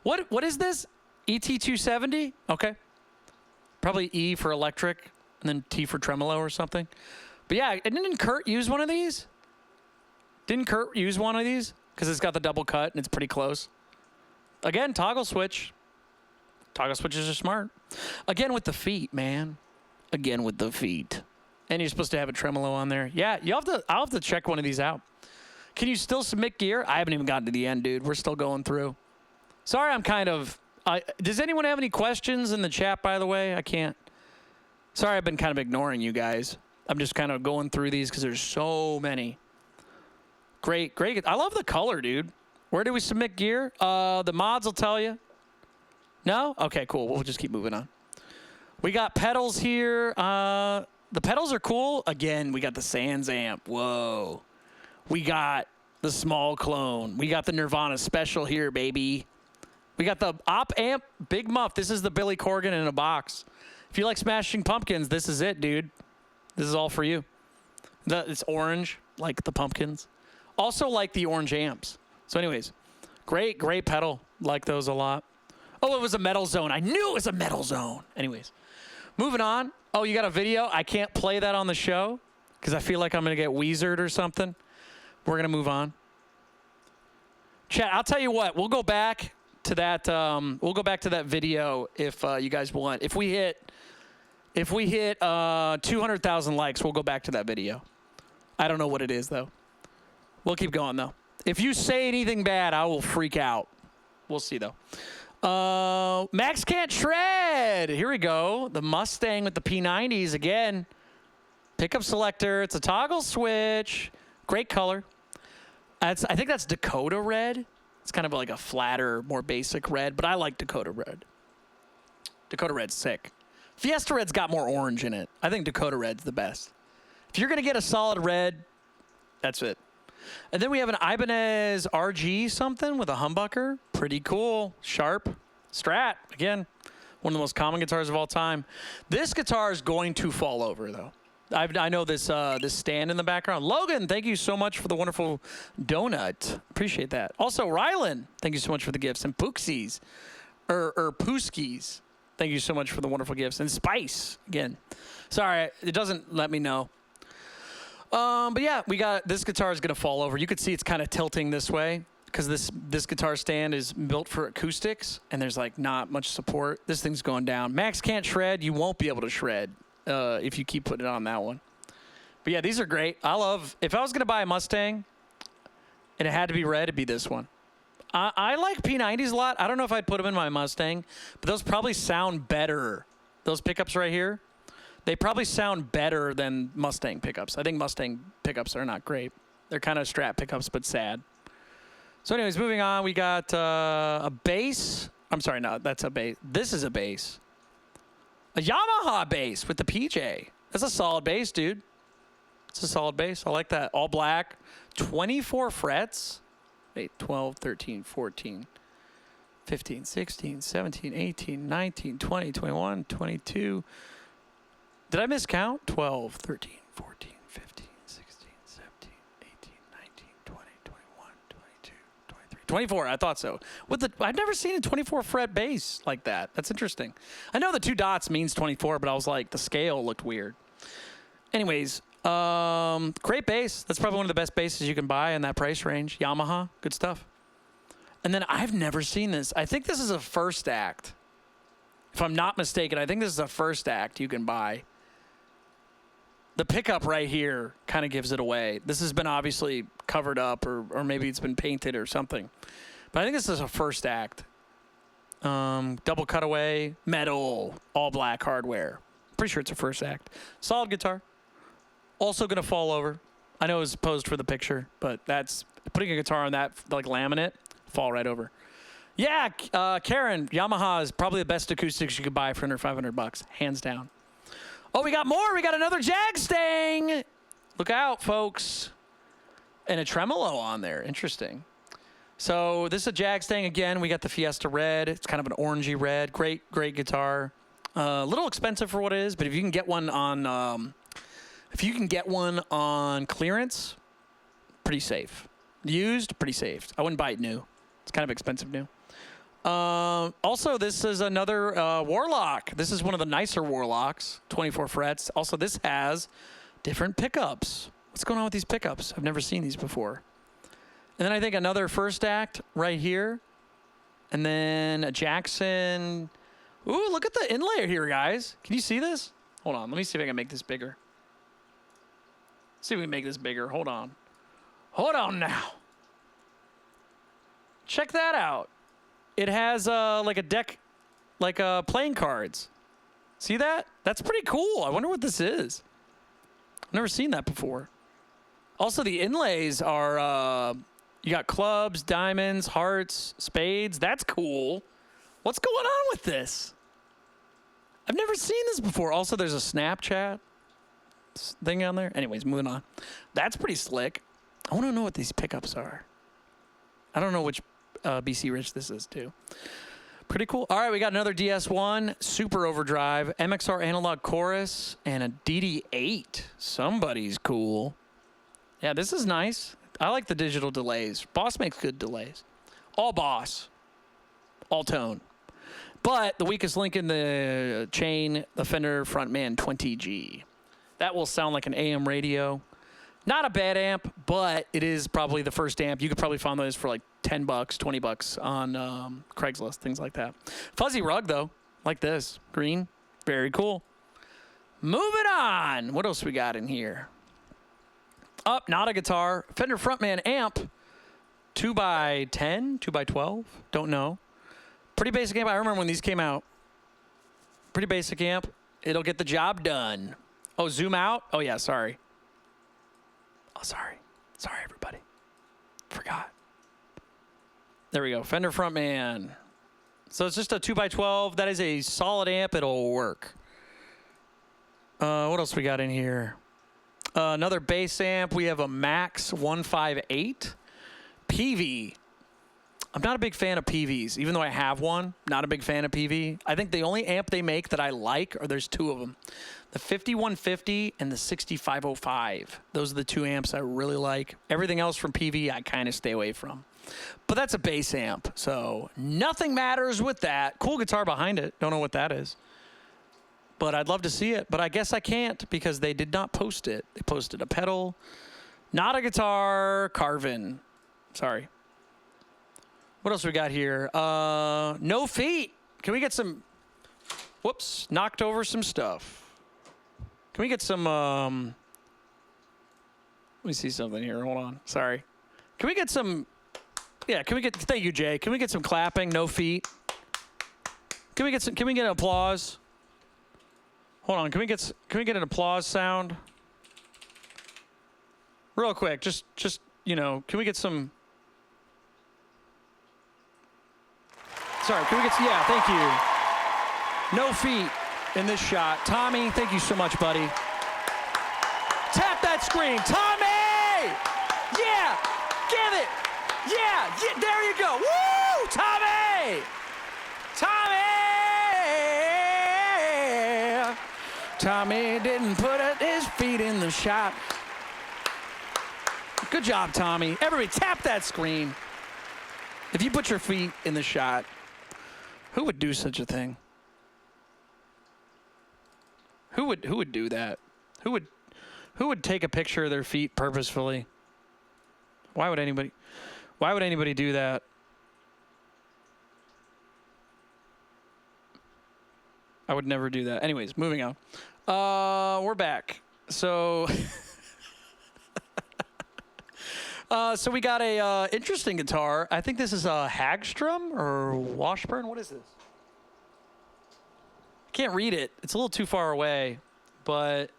What is this? ET270? Okay. Probably E for electric, and then T for tremolo or something. But yeah, didn't Kurt use one of these? Didn't Kurt use one of these? Because it's got the double cut, and it's pretty close. Again, toggle switch. Toggle switches are smart. Again with the feet, man. Again with the feet. And you're supposed to have a tremolo on there. Yeah, I'll have to check one of these out. Can you still submit gear? I haven't even gotten to the end, dude. We're still going through. Sorry, I'm kind of... does anyone have any questions in the chat, by the way? I can't... Sorry, I've been kind of ignoring you guys. I'm just kind of going through these because there's so many. Great. I love the color, dude. Where do we submit gear? The mods will tell you. No? Okay, cool. We'll just keep moving on. We got pedals here. The pedals are cool. Again, we got the Sans amp. Whoa. We got the small clone. We got the Nirvana special here, baby. We got the op amp big muff. This is the Billy Corgan in a box. If you like Smashing Pumpkins, this is it, dude. This is all for you. It's orange, like the pumpkins. Also like the orange amps. So anyways, great pedal. Like those a lot. Oh, it was a Metal Zone. I knew it was a Metal Zone. Anyways, moving on. Oh, you got a video? I can't play that on the show because I feel like I'm going to get Weezered or something. We're going to move on. Chat, I'll tell you what. We'll go back to that. We'll go back to that video if you guys want. If we hit 200,000 likes, we'll go back to that video. I don't know what it is, though. We'll keep going, though. If you say anything bad, I will freak out. We'll see, though. Max Can't Shred. Here we go. The Mustang with the P90s again. Pickup selector. It's a toggle switch. Great color. I think that's Dakota red. It's kind of like a flatter, more basic red, but I like Dakota red. Dakota red's sick. Fiesta red's got more orange in it. I think Dakota red's the best. If you're going to get a solid red, that's it. And then we have an Ibanez RG something with a humbucker. Pretty cool. Sharp. Strat. Again, one of the most common guitars of all time. This guitar is going to fall over, though. I know this stand in the background. Logan, thank you so much for the wonderful donut. Appreciate that. Also, Rylan, thank you so much for the gifts. And Pooksies. Or Pooskies. Thank you so much for the wonderful gifts. And Spice, again. Sorry, it doesn't let me know. But yeah, we got, this guitar is going to fall over. You could see it's kind of tilting this way because this guitar stand is built for acoustics and there's like not much support. This thing's going down. Max can't shred. You won't be able to shred if you keep putting it on that one. But yeah, these are great. If I was going to buy a Mustang and it had to be red, it'd be this one. I like P90s a lot. I don't know if I'd put them in my Mustang, but those probably sound better. Those pickups right here, they probably sound better than Mustang pickups. I think Mustang pickups are not great. They're kind of Strat pickups, but sad. So anyways, moving on, we got a bass. I'm sorry, no, that's a bass. This is a bass. A Yamaha bass with the PJ. That's a solid bass, dude. It's a solid bass. I like that. All black, 24 frets. 8, 12, 13, 14, 15, 16, 17, 18, 19, 20, 21, 22. Did I miscount? 12, 13, 14, 15, 16, 17, 18, 19, 20, 21, 22, 23, 24. I thought so. I've never seen a 24 fret bass like that. That's interesting. I know the 2 dots means 24, but I was like, the scale looked weird. Anyways, great bass. That's probably one of the best basses you can buy in that price range. Yamaha, good stuff. And then I've never seen this. I think this is a first act. If I'm not mistaken, I think this is a first act you can buy. The pickup right here kind of gives it away. This has been obviously covered up or maybe it's been painted or something. But I think this is a first act. Double cutaway, metal, all black hardware. Pretty sure it's a first act. Solid guitar. Also going to fall over. I know it was posed for the picture, but that's putting a guitar on that like laminate, fall right over. Yeah, Karen, Yamaha is probably the best acoustics you could buy for under $500, hands down. Oh, we got more. We got another Jag Stang. Look out, folks. And a tremolo on there. Interesting. So this is a Jag Stang again. We got the Fiesta Red. It's kind of an orangey red. Great guitar. A little expensive for what it is, but if you can get one on clearance, pretty safe. Used, pretty safe. I wouldn't buy it new. It's kind of expensive new. Also, this is another Warlock. This is one of the nicer Warlocks, 24 frets. Also, this has different pickups. What's going on with these pickups? I've never seen these before. And then I think another first act right here. And then a Jackson. Ooh, look at the inlay here, guys. Can you see this? Hold on. Let me see if I can make this bigger. See if we can make this bigger. Hold on. Hold on now. Check that out. It has like a deck, like playing cards. See that? That's pretty cool. I wonder what this is. I've never seen that before. Also, the inlays are, you got clubs, diamonds, hearts, spades. That's cool. What's going on with this? I've never seen this before. Also, there's a Snapchat thing on there. Anyways, moving on. That's pretty slick. I want to know what these pickups are. I don't know which BC Rich this is, too. Pretty cool. All right, we got another DS1, Super Overdrive, MXR Analog Chorus, and a DD8. Somebody's cool. Yeah, this is nice. I like the digital delays. Boss makes good delays. All Boss. All tone. But the weakest link in the chain, the Fender Frontman 20G. That will sound like an AM radio. Not a bad amp, but it is probably the first amp. You could probably find those for like $10, $20 on Craigslist, things like that. Fuzzy rug, though, like this. Green. Very cool. Moving on. What else we got in here? Not a guitar. Fender Frontman amp. 2x10, 2x12. Don't know. Pretty basic amp. I remember when these came out. Pretty basic amp. It'll get the job done. Oh, zoom out? Oh, yeah, sorry. Oh, sorry. Sorry, everybody. Forgot. There we go. Fender Frontman. So it's just a 2x12. That is a solid amp. It'll work. What else we got in here? Another bass amp. We have a Max 158 PV. I'm not a big fan of PVs, even though I have one. Not a big fan of PV. I think the only amp they make that I like, or there's two of them, the 5150 and the 6505. Those are the two amps I really like. Everything else from PV, I kind of stay away from. But that's a bass amp, so nothing matters with that. Cool guitar behind it. Don't know what that is. But I'd love to see it, but I guess I can't because they did not post it. They posted a pedal, not a guitar, Carvin. Sorry. What else we got here? No feet. Can we get some, whoops, knocked over some stuff. Can we get some, let me see something here. Hold on. Sorry. Can we get some, yeah, can we get, thank you, Jay. Can we get some clapping? No feet. Can we get an applause? Hold on. Can we get an applause sound? Real quick. Just, you know, can we get some, sorry, can we get, yeah, thank you. No feet in this shot. Tommy, thank you so much, buddy. Tap that screen. Tommy! Yeah! Give it! Yeah! There you go. Woo! Tommy! Tommy! Tommy didn't put his feet in the shot. Good job, Tommy. Everybody tap that screen. If you put your feet in the shot, who would do such a thing? Who would do that? Who would take a picture of their feet purposefully? Why would anybody do that? I would never do that. Anyways, moving on. We're back. So so we got a interesting guitar. I think this is a Hagstrom or Washburn. What is this? I can't read it. It's a little too far away, but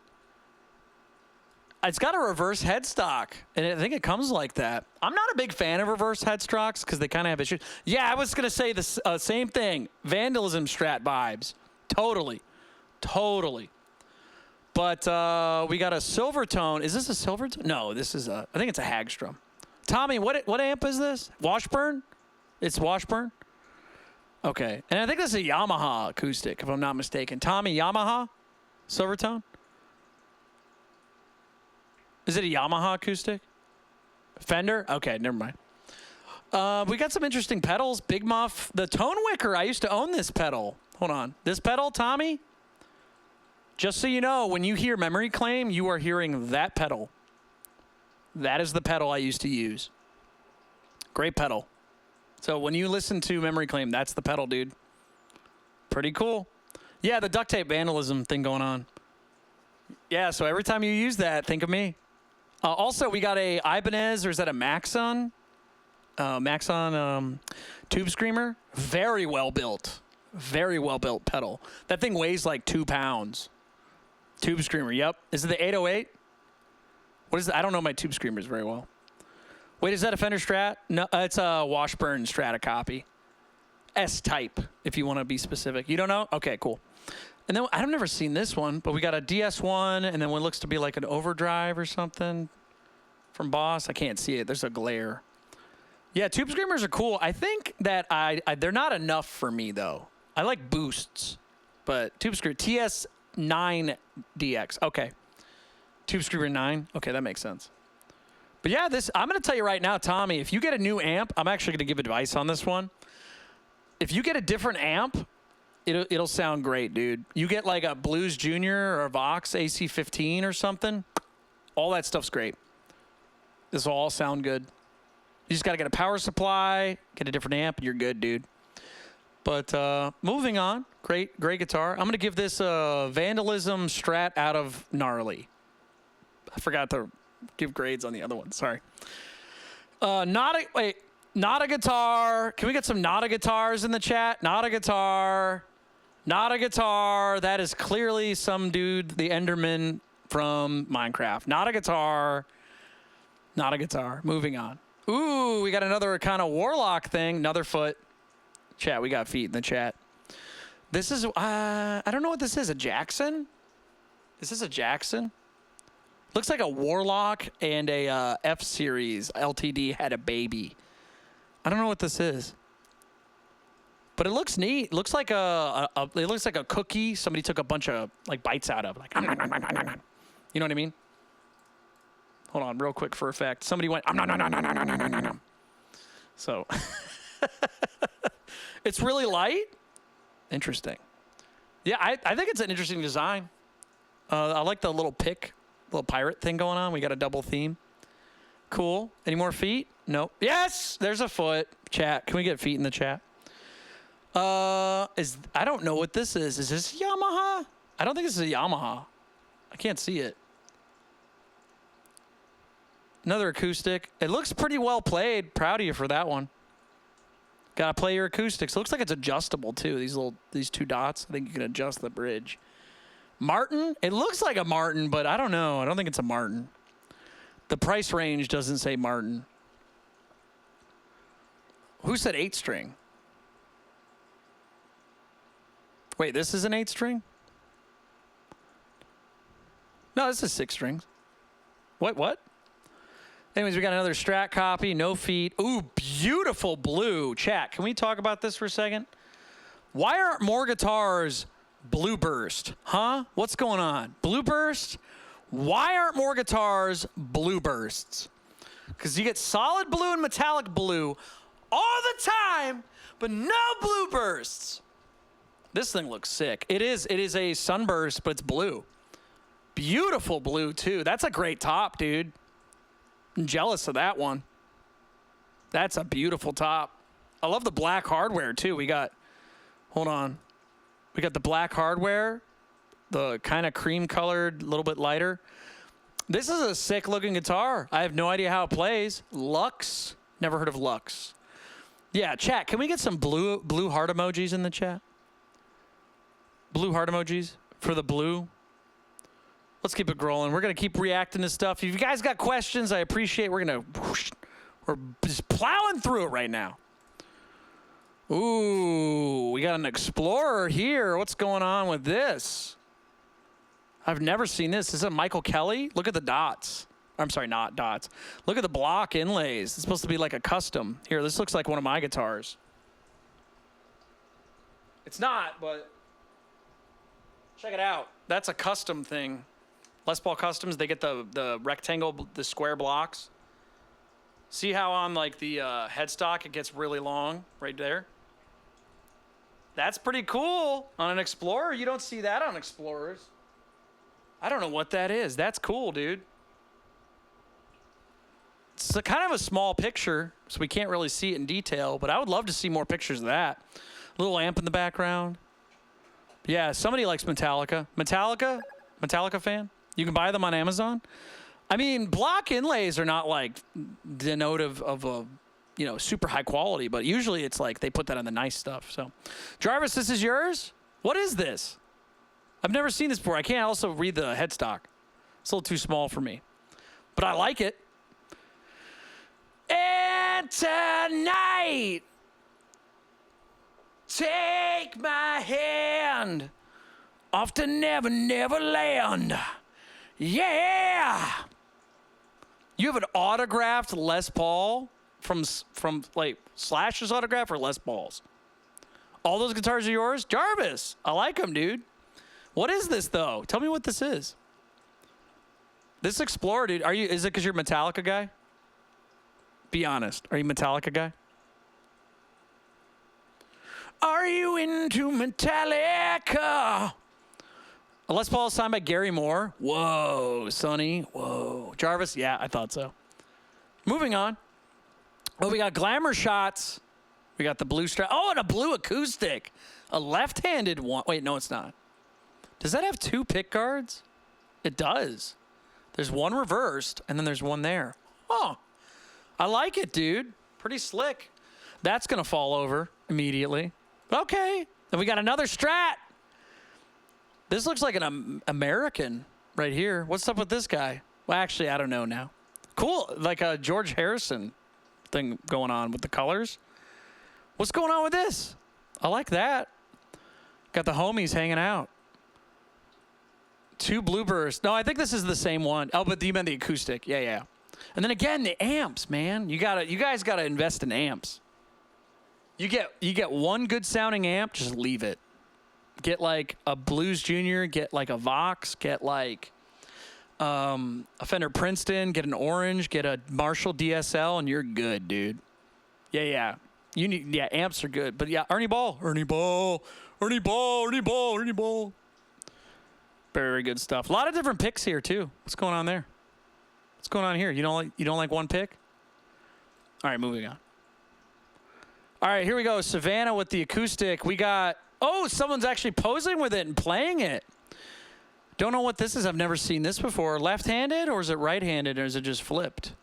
it's got a reverse headstock, and I think it comes like that. I'm not a big fan of reverse headstocks because they kind of have issues. Yeah, I was going to say the same thing. Vandalism Strat vibes. Totally. But we got a Silvertone. Is this a Silvertone? No, this is I think it's a Hagstrom. Tommy, what amp is this? Washburn? It's Washburn? Okay. And I think this is a Yamaha acoustic, if I'm not mistaken. Tommy, Yamaha? Silvertone? Is it a Yamaha acoustic? Fender? Okay, never mind. We got some interesting pedals. Big Muff. The Tone Wicker. I used to own this pedal. Hold on. This pedal, Tommy? Just so you know, when you hear Memory Claim, you are hearing that pedal. That is the pedal I used to use. Great pedal. So when you listen to Memory Claim, that's the pedal, dude. Pretty cool. Yeah, the duct tape vandalism thing going on. Yeah, so every time you use that, think of me. Also, we got a Ibanez, or is that a Maxon? Maxon Tube Screamer. Very well built. Very well built pedal. That thing weighs like 2 pounds. Tube Screamer, yep. Is it the 808? What is it? I don't know my Tube Screamers very well. Wait, is that a Fender Strat? No, it's a Washburn Strata copy. S-type, if you want to be specific. You don't know? Okay, cool. And then I've never seen this one, but we got a DS1 and then what looks to be like an overdrive or something from Boss. I can't see it. There's a glare. Yeah, Tube Screamers are cool. I think that they're not enough for me, though. I like boosts, but Tube Screamer TS9DX. Okay. Tube Screamer 9. Okay, that makes sense. But yeah, I'm going to tell you right now, Tommy, if you get a new amp, I'm actually going to give advice on this one. If you get a different amp, it'll sound great, dude. You get like a Blues Junior or a Vox AC15 or something, all that stuff's great. This will all sound good. You just got to get a power supply, get a different amp, and you're good, dude. But moving on, great guitar. I'm going to give this a Vandalism Strat out of Gnarly. I forgot to give grades on the other one. Sorry. Not a guitar. Can we get some not a guitars in the chat? Not a guitar. Not a guitar. That is clearly some dude, the Enderman from Minecraft. Not a guitar. Not a guitar. Moving on. Ooh, we got another kind of Warlock thing. Another foot. Chat, we got feet in the chat. This is, I don't know what this is. A Jackson? Is this a Jackson? Looks like a Warlock and a F-Series LTD had a baby. I don't know what this is. But it looks neat. It looks like it looks like a cookie somebody took a bunch of like bites out of. Like, you know what I mean? Hold on, real quick for effect. Somebody went, no. So, it's really light. Interesting. Yeah, I think it's an interesting design. I like the little little pirate thing going on. We got a double theme. Cool. Any more feet? Nope. Yes, there's a foot. Chat. Can we get feet in the chat? I don't know what this is. Is this Yamaha? I don't think this is a Yamaha. I can't see it. Another acoustic. It looks pretty well played. Proud of you for that one. Gotta play your acoustics. Looks like it's adjustable too. These two dots. I think you can adjust the bridge. Martin? It looks like a Martin, but I don't know. I don't think it's a Martin. The price range doesn't say Martin. Who said 8-string? Wait, this is an 8-string? No, this is 6 strings. What? Anyways, we got another Strat copy, no feet. Ooh, beautiful blue. Chat, can we talk about this for a second? Why aren't more guitars blue burst? Huh? What's going on? Blue burst? Why aren't more guitars blue bursts? Because you get solid blue and metallic blue all the time, but no blue bursts. This thing looks sick. It is a sunburst, but it's blue. Beautiful blue, too. That's a great top, dude. I'm jealous of that one. That's a beautiful top. I love the black hardware, too. Hold on. We got the black hardware, the kind of cream-colored, a little bit lighter. This is a sick-looking guitar. I have no idea how it plays. Lux. Never heard of Lux. Yeah, chat, can we get some blue heart emojis in the chat? Blue heart emojis for the blue. Let's keep it rolling. We're going to keep reacting to stuff. If you guys got questions, I appreciate. We're just plowing through it right now. Ooh, we got an Explorer here. What's going on with this? I've never seen this. Is it Michael Kelly? Look at the dots. I'm sorry, not dots. Look at the block inlays. It's supposed to be like a custom. Here, this looks like one of my guitars. It's not, but check it out. That's a custom thing. Les Paul Customs, they get the rectangle, the square blocks. See how on like the headstock it gets really long right there? That's pretty cool on an Explorer. You don't see that on Explorers. I don't know what that is. That's cool, dude. It's kind of a small picture, so we can't really see it in detail, but I would love to see more pictures of that. Little amp in the background. Yeah, somebody likes Metallica. Metallica fan? You can buy them on Amazon. I mean, block inlays are not like denotive of a, super high quality, but usually it's like they put that on the nice stuff. So, Jarvis, this is yours? What is this? I've never seen this before. I can't also read the headstock. It's a little too small for me, but I like it. And tonight, take my hand off to Never Never Land. Yeah. You have an autographed Les Paul from like Slash's autograph or Les Paul's? All those guitars are yours? Jarvis, I like them, dude. What is this, though? Tell me what this is. This Explorer, dude, is it because you're a Metallica guy? Be honest. Are you a Metallica guy? Are you into Metallica? A Les Paul signed by Gary Moore. Whoa, Sonny. Whoa. Jarvis? Yeah, I thought so. Moving on. Oh, we got glamour shots. We got the blue strap. Oh, and a blue acoustic. A left-handed one. Wait, no, it's not. Does that have 2 pick guards? It does. There's one reversed, and then there's one there. Oh, I like it, dude. Pretty slick. That's going to fall over immediately. Okay. Then we got another Strat. This looks like an American right here. What's up with this guy? Well, actually, I don't know now. Cool. Like a George Harrison thing going on with the colors. What's going on with this? I like that. Got the homies hanging out. 2 Bluebirds. No, I think this is the same one. Oh, but you meant the acoustic. Yeah. And then again, the amps, man. You guys gotta invest in amps. You get one good sounding amp, just leave it. Get like a Blues Junior, get like a Vox, get like a Fender Princeton, get an Orange, get a Marshall DSL, and you're good, dude. Yeah. Amps are good. But yeah, Ernie Ball. Very, very good stuff. A lot of different picks here too. What's going on there? What's going on here? You don't like one pick? All right, moving on. All right, here we go. Savannah with the acoustic. We got, someone's actually posing with it and playing it. Don't know what this is. I've never seen this before. Left-handed, or is it right-handed, or is it just flipped?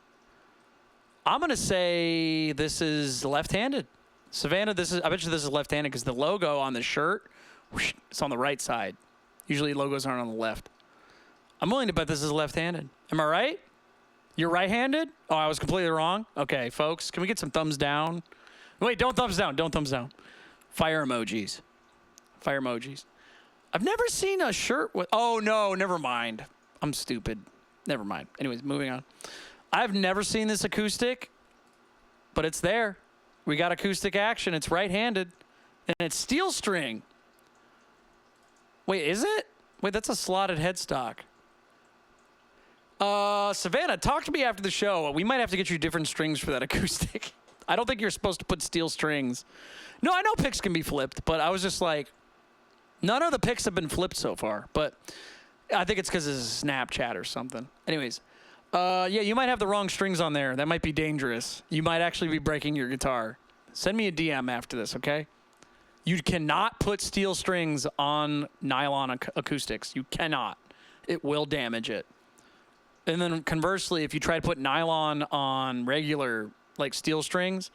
I'm going to say this is left-handed. Savannah, I bet you this is left-handed because the logo on the shirt, whoosh, it's on the right side. Usually logos aren't on the left. I'm willing to bet this is left-handed. Am I right? You're right-handed? Oh, I was completely wrong? Okay, folks, can we get some thumbs down? Wait, don't thumbs down. Don't thumbs down. Fire emojis. Fire emojis. I've never seen a shirt with... Oh, no, never mind. I'm stupid. Never mind. Anyways, moving on. I've never seen this acoustic, but it's there. We got acoustic action. It's right-handed, and it's steel string. Wait, is it? Wait, that's a slotted headstock. Savannah, talk to me after the show. We might have to get you different strings for that acoustic. I don't think you're supposed to put steel strings. No, I know picks can be flipped, but I was just like, none of the picks have been flipped so far, but I think it's because it's a Snapchat or something. Anyways, yeah, you might have the wrong strings on there. That might be dangerous. You might actually be breaking your guitar. Send me a DM after this, okay? You cannot put steel strings on nylon acoustics. You cannot. It will damage it. And then conversely, if you try to put nylon on regular, like steel strings,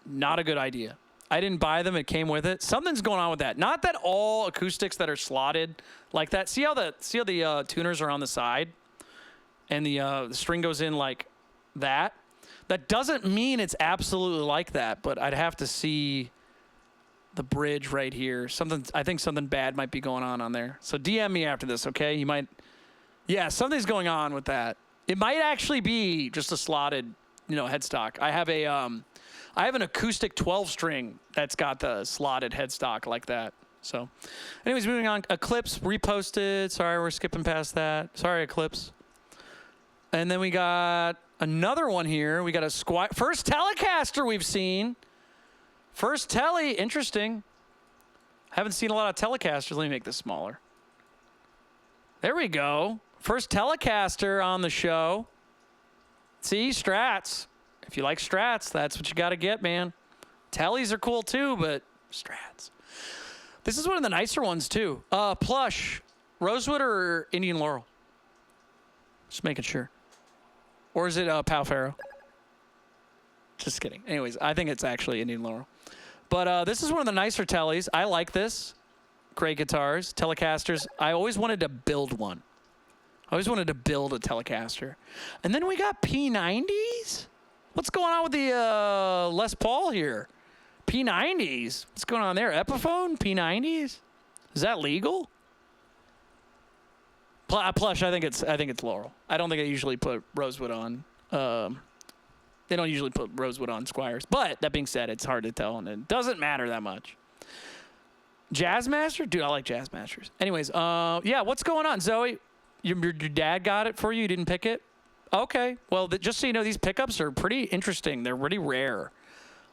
not a good idea. I didn't buy them. It came with it. Something's going on with that. Not that all acoustics that are slotted like that. See how the tuners are on the side and the string goes in like that? That doesn't mean it's absolutely like that, but I'd have to see the bridge right here. I think something bad might be going on there. So DM me after this, okay? You might, yeah, something's going on with that. It might actually be just a slotted, headstock. I have an acoustic 12 string that's got the slotted headstock like that. So anyways, moving on. Eclipse reposted. Sorry, we're skipping past that. Sorry, Eclipse. And then we got another one here. We got a first Telecaster we've seen. First Tele, interesting. Haven't seen a lot of Telecasters. Let me make this smaller. There we go. First Telecaster on the show. See, Strats. If you like Strats, that's what you got to get, man. Tellies are cool too, but Strats. This is one of the nicer ones too. Plush, Rosewood or Indian Laurel? Just making sure. Or is it Pal Faro? Just kidding. Anyways, I think it's actually Indian Laurel. But this is one of the nicer Tellies. I like this. Great guitars, Telecasters. I always wanted to build one. I always wanted to build a Telecaster. And then we got P90s? What's going on with the Les Paul here? P90s? What's going on there? Epiphone? P90s? Is that legal? Plush, I think it's Laurel. I don't think they usually put Rosewood on. They don't usually put Rosewood on Squires. But that being said, it's hard to tell, and it doesn't matter that much. Jazzmaster? Dude, I like Jazzmasters. Anyways, yeah, what's going on, Zoe? Your dad got it for you? You didn't pick it? Okay. Well, just so you know, these pickups are pretty interesting. They're really rare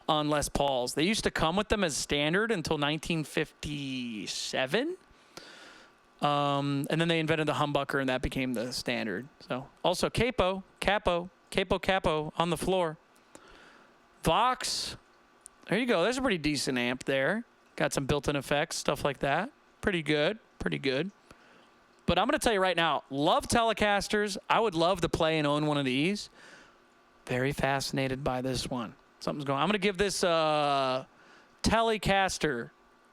on Les Pauls. They used to come with them as standard until 1957. And then they invented the humbucker, and that became the standard. So, also Capo on the floor. Vox. There you go. There's a pretty decent amp there. Got some built-in effects, stuff like that. Pretty good. But I'm going to tell you right now, love Telecasters. I would love to play and own one of these. Very fascinated by this one. Something's going on. I'm going to give this Telecaster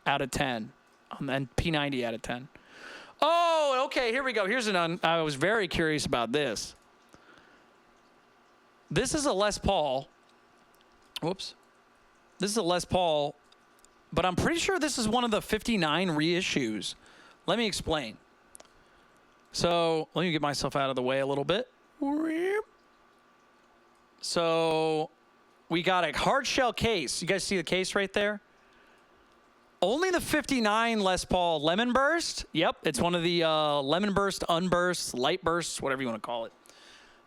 out of 10. And P90 out of 10. Oh, okay, here we go. I was very curious about this. This is a Les Paul. Whoops. This is a Les Paul, but I'm pretty sure this is one of the 59 reissues. Let me explain. So let me get myself out of the way a little bit. So we got a hard shell case. You guys see the case right there? Only the 59 Les Paul Lemon Burst. Yep, it's one of the Lemon Burst, Unburst, Light Bursts, whatever you want to call it.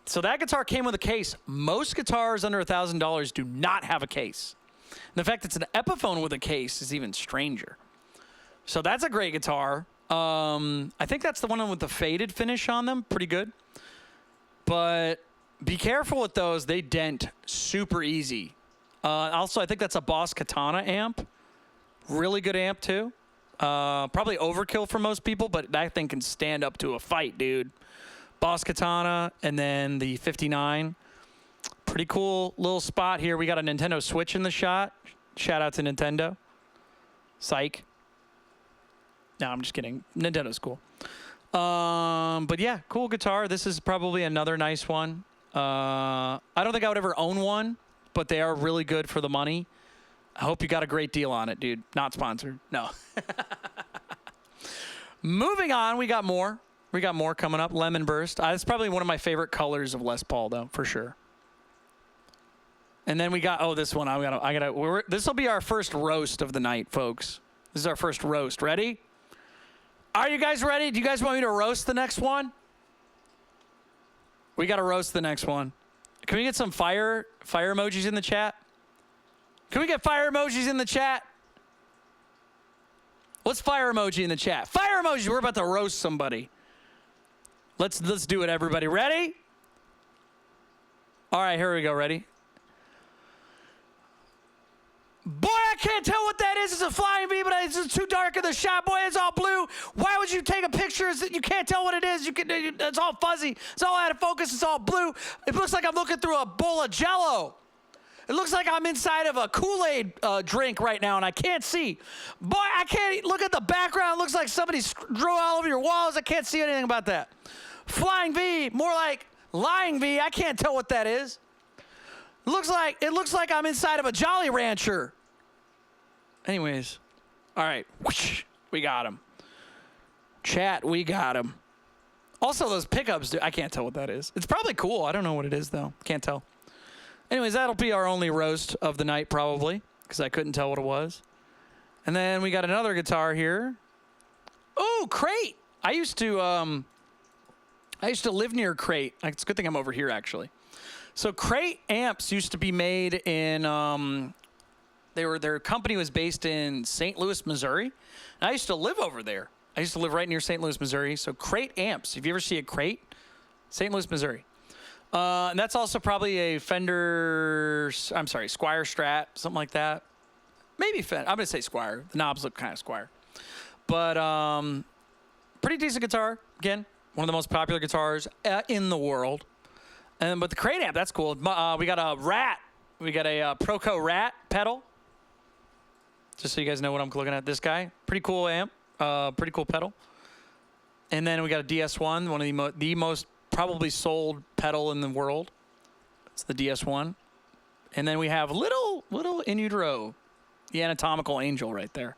So that guitar came with a case. Most guitars under $1,000 do not have a case. And the fact it's an Epiphone with a case is even stranger. So that's a great guitar. I think that's the one with the faded finish on them. Pretty good. But be careful with those. They dent super easy. Also, I think that's a Boss Katana amp. Really good amp, too. Probably overkill for most people, but that thing can stand up to a fight, dude. Boss Katana, and then the 59. Pretty cool little spot here. We got a Nintendo Switch in the shot. Shout out to Nintendo. Psych. No, I'm just kidding. Nintendo's cool. But yeah, cool guitar. This is probably another nice one. I don't think I would ever own one, but they are really good for the money. I hope you got a great deal on it, dude. Not sponsored. No. Moving on, we got more. We got more coming up. Lemon Burst. It's probably one of my favorite colors of Les Paul, though, for sure. And then we got, this one. This will be our first roast of the night, folks. This is our first roast. Ready? Are you guys ready? Do you guys want me to roast the next one? We got to roast the next one. Can we get some fire emojis in the chat? Can we get fire emojis in the chat? What's fire emoji in the chat? Fire emoji. We're about to roast somebody. Let's do it, everybody. Ready? All right, here we go. Ready? Boy, I can't tell what that is. It's a flying V, but it's too dark in the shot. Boy, it's all blue. Why would you take a picture that you can't tell what it is? It's all fuzzy. It's all out of focus. It's all blue. It looks like I'm looking through a bowl of Jell-O. It looks like I'm inside of a Kool-Aid drink right now, and I can't see. Boy, I can't look at the background. It looks like somebody drew all over your walls. I can't see anything about that. Flying V, more like lying V. I can't tell what that is. It looks like I'm inside of a Jolly Rancher. Anyways, all right. Whoosh, we got him. Chat, we got him. Also, those pickups, I can't tell what that is. It's probably cool. I don't know what it is, though. Can't tell. Anyways, that'll be our only roast of the night, probably, because I couldn't tell what it was. And then we got another guitar here. Oh, Crate. I used to live near Crate. It's a good thing I'm over here, actually. So Crate amps used to be made in, their company was based in St. Louis, Missouri. And I used to live over there. I used to live right near St. Louis, Missouri. So Crate amps. If you ever see a Crate, St. Louis, Missouri. And that's also probably a Squire Strat, something like that. Maybe Fender. I'm going to say Squire. The knobs look kind of Squire. But pretty decent guitar. Again, one of the most popular guitars in the world. But the Crate amp, that's cool. We got a Rat. We got a Proco Rat pedal. Just so you guys know what I'm looking at. This guy. Pretty cool amp. Pretty cool pedal. And then we got a DS1, one of the most probably sold pedal in the world. It's the DS1. And then we have little in utero, the anatomical angel right there.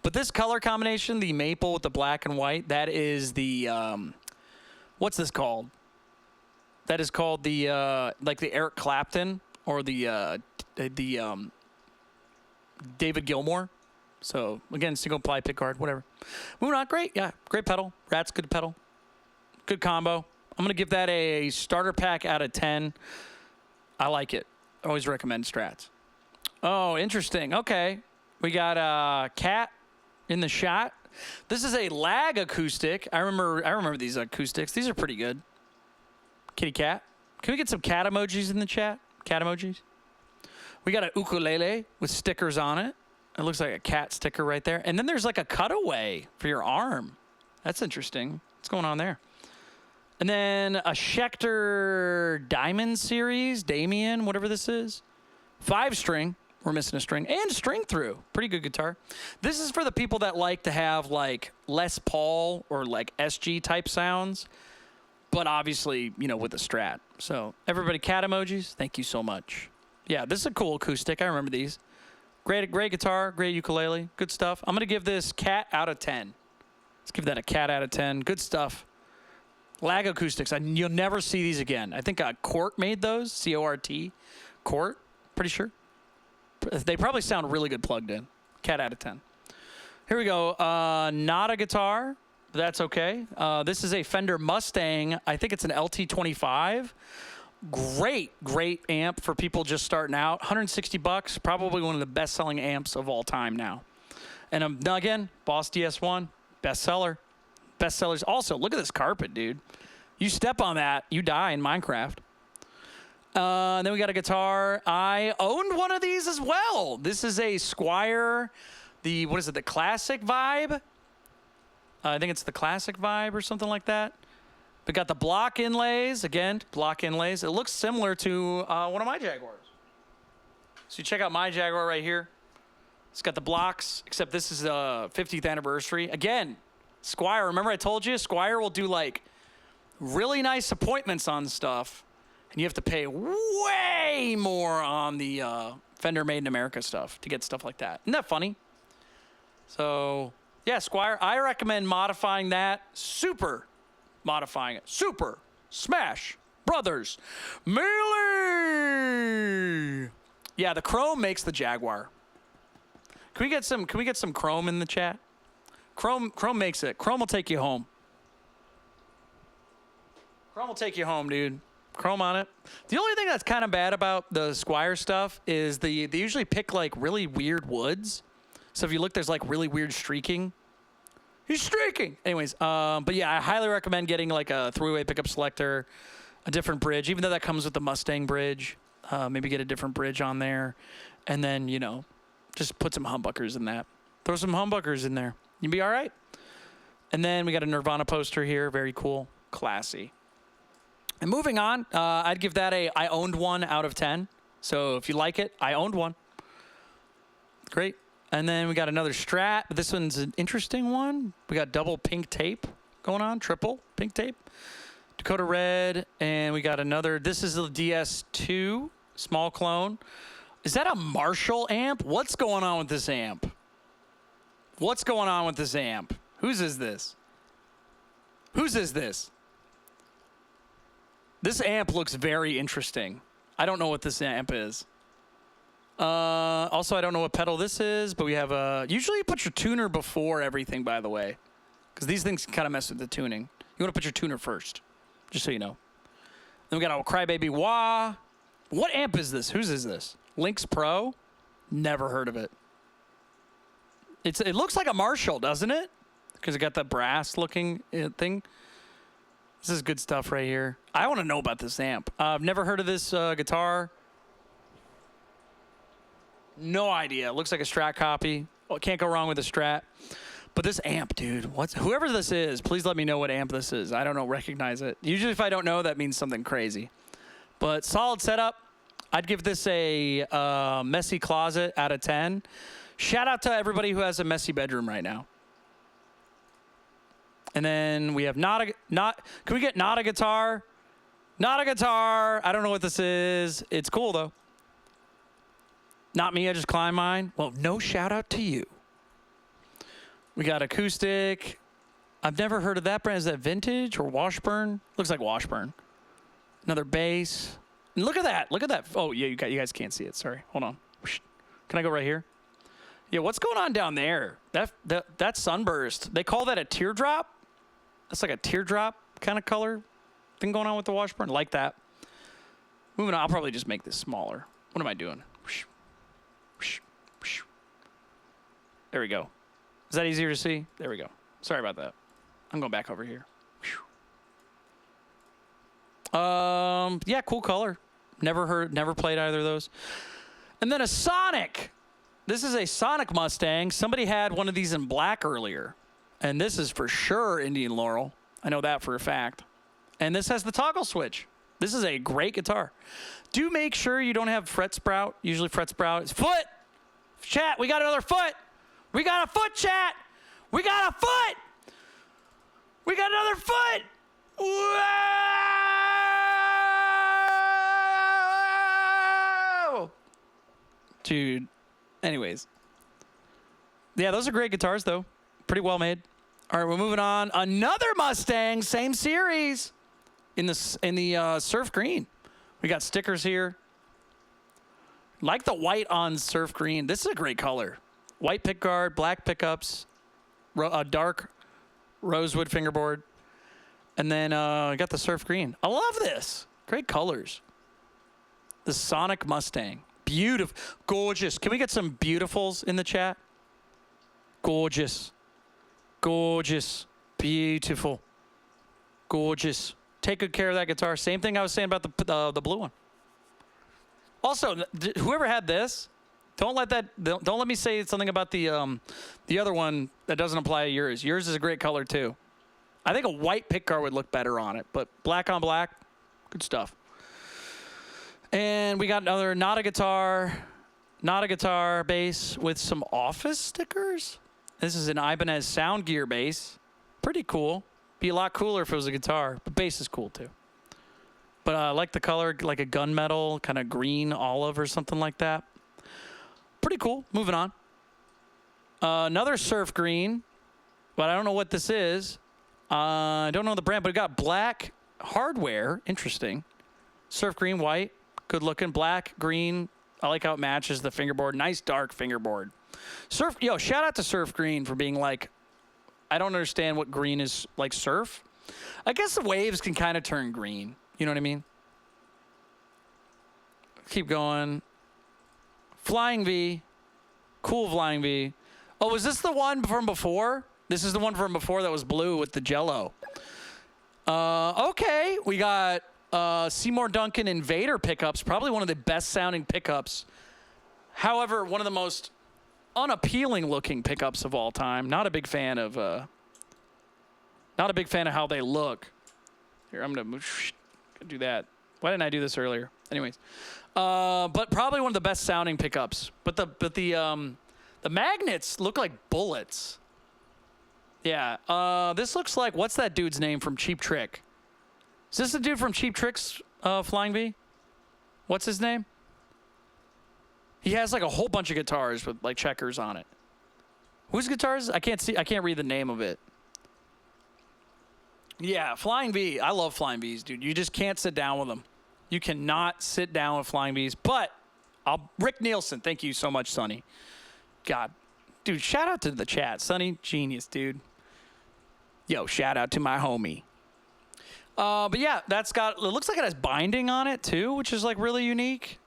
But this color combination, the maple with the black and white, that is the what's this called? That is called the like the Eric Clapton or the David Gilmour. So again, single ply pick guard, whatever. Moving on, great, yeah, great pedal. Rat's good pedal, good combo. I'm going to give that a starter pack out of 10. I like it. I always recommend Strats. Oh, interesting. Okay. We got a Cat in the shot. This is a lag acoustic. I remember these acoustics. These are pretty good. Kitty cat. Can we get some cat emojis in the chat? Cat emojis. We got a ukulele with stickers on it. It looks like a cat sticker right there. And then there's like a cutaway for your arm. That's interesting. What's going on there? And then a Schecter Diamond Series, Damien, whatever this is. 5-string. We're missing a string. And string through. Pretty good guitar. This is for the people that like to have like Les Paul or like SG type sounds. But obviously, you know, with a Strat. So everybody, cat emojis. Thank you so much. Yeah, this is a cool acoustic. I remember these. Great guitar, great ukulele. Good stuff. I'm going to give this Cat out of 10. Let's give that a Cat out of 10. Good stuff. Lag acoustics. You'll never see these again. I think Cort made those. C-O-R-T. Cort. Pretty sure. They probably sound really good plugged in. Cat out of 10. Here we go. Not a guitar. That's okay. This is a Fender Mustang. I think it's an LT25. Great amp for people just starting out. 160 bucks. Probably one of the best-selling amps of all time now. And again, Boss DS1, bestseller. Bestsellers. Also, look at this carpet, dude. You step on that, you die in Minecraft. Then we got a guitar. I owned one of these as well. This is a Squier, the Classic Vibe? I think it's the Classic Vibe or something like that. We got the block inlays. Again, block inlays. It looks similar to one of my Jaguars. So you check out my Jaguar right here. It's got the blocks, except this is the 50th anniversary. Again, Squier. Remember I told you? Squier will do like really nice appointments on stuff. And you have to pay way more on the Fender Made in America stuff to get stuff like that. Isn't that funny? So, yeah, Squier, I recommend modifying that. Super modifying it. Super Smash Brothers Melee. Yeah, the chrome makes the Jaguar. Can we get some chrome in the chat? Chrome makes it. Chrome will take you home. Chrome will take you home, dude. Chrome on it. The only thing that's kind of bad about the Squier stuff is they usually pick like really weird woods. So if you look, there's like really weird streaking. He's streaking. Anyways, but yeah, I highly recommend getting like a three-way pickup selector, a different bridge, even though that comes with the Mustang bridge. Maybe get a different bridge on there, and then just put some humbuckers in that. Throw some humbuckers in there. You'll be all right. And then we got a Nirvana poster here. Very cool, classy. And moving on, I'd give that I owned one out of 10. So if you like it, I owned one. Great. And then we got another Strat. This one's an interesting one. We got double pink tape going on, triple pink tape. Dakota Red, and we got another. This is the DS2 small clone. Is that a Marshall amp? What's going on with this amp? What's going on with this amp? Whose is this? Whose is this? This amp looks very interesting. I don't know what this amp is. Also, I don't know what pedal this is, but we have a... Usually you put your tuner before everything, by the way, because these things kind of mess with the tuning. You want to put your tuner first, just so you know. Then we got a Crybaby Wah. What amp is this? Whose is this? Lynx Pro? Never heard of it. It looks like a Marshall, doesn't it? Because it got the brass-looking thing. This is good stuff right here. I want to know about this amp. I've never heard of this guitar. No idea. It looks like a Strat copy. Well, can't go wrong with a Strat. But this amp, dude, whoever this is, please let me know what amp this is. I don't know, recognize it. Usually if I don't know, that means something crazy. But solid setup. I'd give this a messy closet out of 10. Shout out to everybody who has a messy bedroom right now. And then we have can we get not a guitar? Not a guitar. I don't know what this is. It's cool though. Not me, I just climb mine. Well, no shout out to you. We got acoustic. I've never heard of that brand. Is that vintage or Washburn? Looks like Washburn. Another bass. And look at that. Look at that. Oh, yeah, you guys can't see it. Sorry. Hold on. Can I go right here? Yeah, what's going on down there? That sunburst. They call that a teardrop? That's like a teardrop kind of color thing going on with the Washburn. Like that. Moving on. I'll probably just make this smaller. What am I doing? There we go. Is that easier to see? There we go. Sorry about that. I'm going back over here. Yeah, cool color. Never played either of those. And then a Sonic. This is a Sonic Mustang. Somebody had one of these in black earlier. And this is for sure Indian Laurel. I know that for a fact. And this has the toggle switch. This is a great guitar. Do make sure you don't have fret sprout. Usually fret sprout is foot. Chat, we got another foot. We got a foot, chat. We got a foot. We got another foot. Whoa! Dude. Anyways. Yeah, those are great guitars, though. Pretty well made. All right, we're moving on. Another Mustang, same series, in the surf green. We got stickers here. Like the white on surf green. This is a great color. White pickguard, black pickups, dark rosewood fingerboard. And then I got the surf green. I love this. Great colors. The Sonic Mustang. Beautiful. Gorgeous. Can we get some beautifuls in the chat? Gorgeous. Gorgeous. Beautiful. Gorgeous. Take good care of that guitar. Same thing I was saying about the blue one. Also, whoever had this, don't let me say something about the other one that doesn't apply to yours. Yours is a great color too. I think a white pickguard would look better on it, but black on black, good stuff. And we got another not a guitar bass with some Office stickers. This is an Ibanez Sound Gear bass. Pretty cool. Be a lot cooler if it was a guitar, but bass is cool too. But I like the color, like a gunmetal, kind of green olive or something like that. Pretty cool. Moving on. Another surf green, but I don't know what this is. I don't know the brand, but it got black hardware. Interesting. Surf green, white. Good looking. Black, green. I like how it matches the fingerboard. Nice dark fingerboard. Shout out to Surf Green for being like, I don't understand what green is like surf. I guess the waves can kind of turn green. You know what I mean? Keep going. Flying V. Cool Flying V. Oh, was this the one from before? This is the one from before that was blue with the jello. Okay. We got Seymour Duncan Invader pickups. Probably one of the best sounding pickups. However, one of the most unappealing looking pickups of all time. Not a big fan of how they look. Here, I'm gonna do that. Why didn't I do this earlier? Anyways, but probably one of the best sounding pickups. But the magnets look like bullets. Yeah. This looks like, what's that dude's name from Cheap Trick? Is this the dude from Cheap Trick's Flying V? What's his name? He has like a whole bunch of guitars with like checkers on it. Whose guitars? I can't read the name of it. Yeah, Flying V. I love Flying Vs, dude. You just can't sit down with them. You cannot sit down with Flying Vs. But Rick Nielsen, thank you so much, Sonny. God, dude, shout out to the chat. Sonny, genius, dude. Yo, shout out to my homie. But yeah, it looks like it has binding on it too, which is like really unique.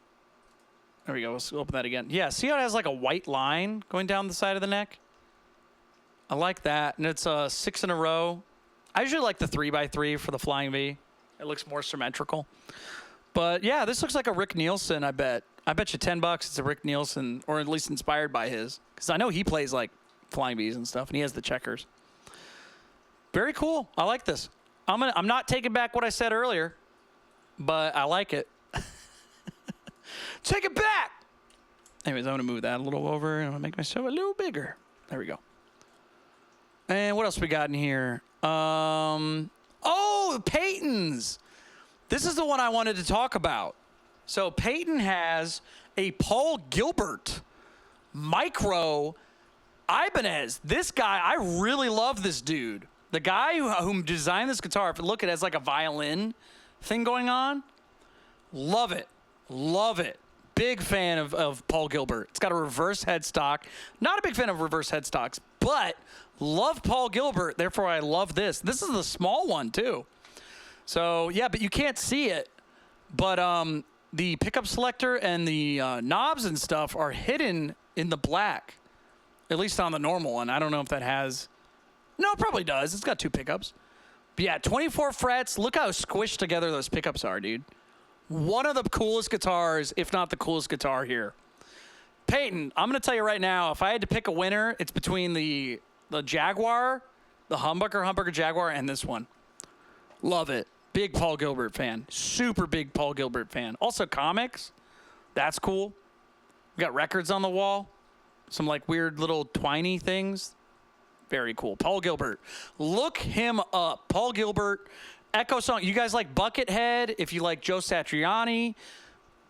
There we go. Let's open that again. Yeah, see how it has like a white line going down the side of the neck? I like that. And it's 6 in a row. I usually like the 3x3 for the Flying V. It looks more symmetrical. But yeah, this looks like a Rick Nielsen, I bet. I bet you $10 it's a Rick Nielsen, or at least inspired by his. Because I know he plays like Flying Vs and stuff, and he has the checkers. Very cool. I like this. I'm not taking back what I said earlier, but I like it. Take it back! Anyways, I'm going to move that a little over, and I'm going to make myself a little bigger. There we go. And what else we got in here? Oh, the Peytons. This is the one I wanted to talk about. So Peyton has a Paul Gilbert micro Ibanez. This guy, I really love this dude. The guy who designed this guitar, if you look at it, has like a violin thing going on. Love it. Love it. Big fan of Paul Gilbert. It's got a reverse headstock. Not a big fan of reverse headstocks, but love Paul Gilbert. Therefore, I love this. This is the small one, too. So, yeah, but you can't see it. But the pickup selector and the knobs and stuff are hidden in the black, at least on the normal one. I don't know if that has... No, it probably does. It's got 2 pickups. But yeah, 24 frets. Look how squished together those pickups are, dude. One of the coolest guitars, if not the coolest guitar here. Peyton, I'm going to tell you right now, if I had to pick a winner, it's between the Jaguar, the humbucker Jaguar, and this one. Love it. Big Paul Gilbert fan. Super big Paul Gilbert fan. Also comics. That's cool. We got records on the wall. Some like weird little twiny things. Very cool. Paul Gilbert. Look him up. Paul Gilbert. Echo Song. You guys like Buckethead? If you like Joe Satriani,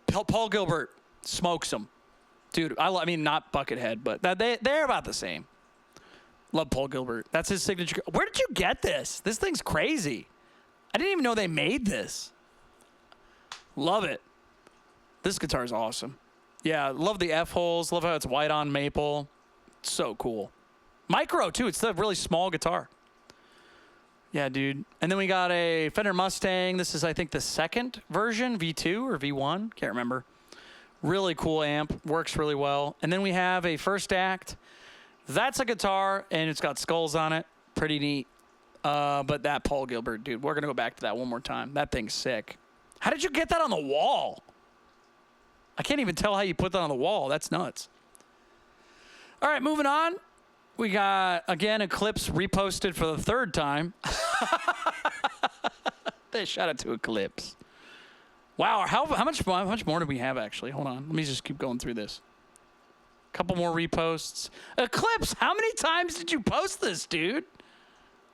Paul Gilbert smokes them. Dude, I mean, not Buckethead, but they're about the same. Love Paul Gilbert. That's his signature. Where did you get this? This thing's crazy. I didn't even know they made this. Love it. This guitar is awesome. Yeah, love the F-holes. Love how it's white on maple. So cool. Micro, too. It's the really small guitar. Yeah, dude. And then we got a Fender Mustang. This is, I think, the second version, V2 or V1. Can't remember. Really cool amp. Works really well. And then we have a First Act. That's a guitar, and it's got skulls on it. Pretty neat. But that Paul Gilbert, dude, we're going to go back to that one more time. That thing's sick. How did you get that on the wall? I can't even tell how you put that on the wall. That's nuts. All right, moving on. We got, again, Eclipse reposted for the third time. Shout out to Eclipse. Wow, how much more do we have, actually? Hold on. Let me just keep going through this. Couple more reposts. Eclipse, how many times did you post this, dude?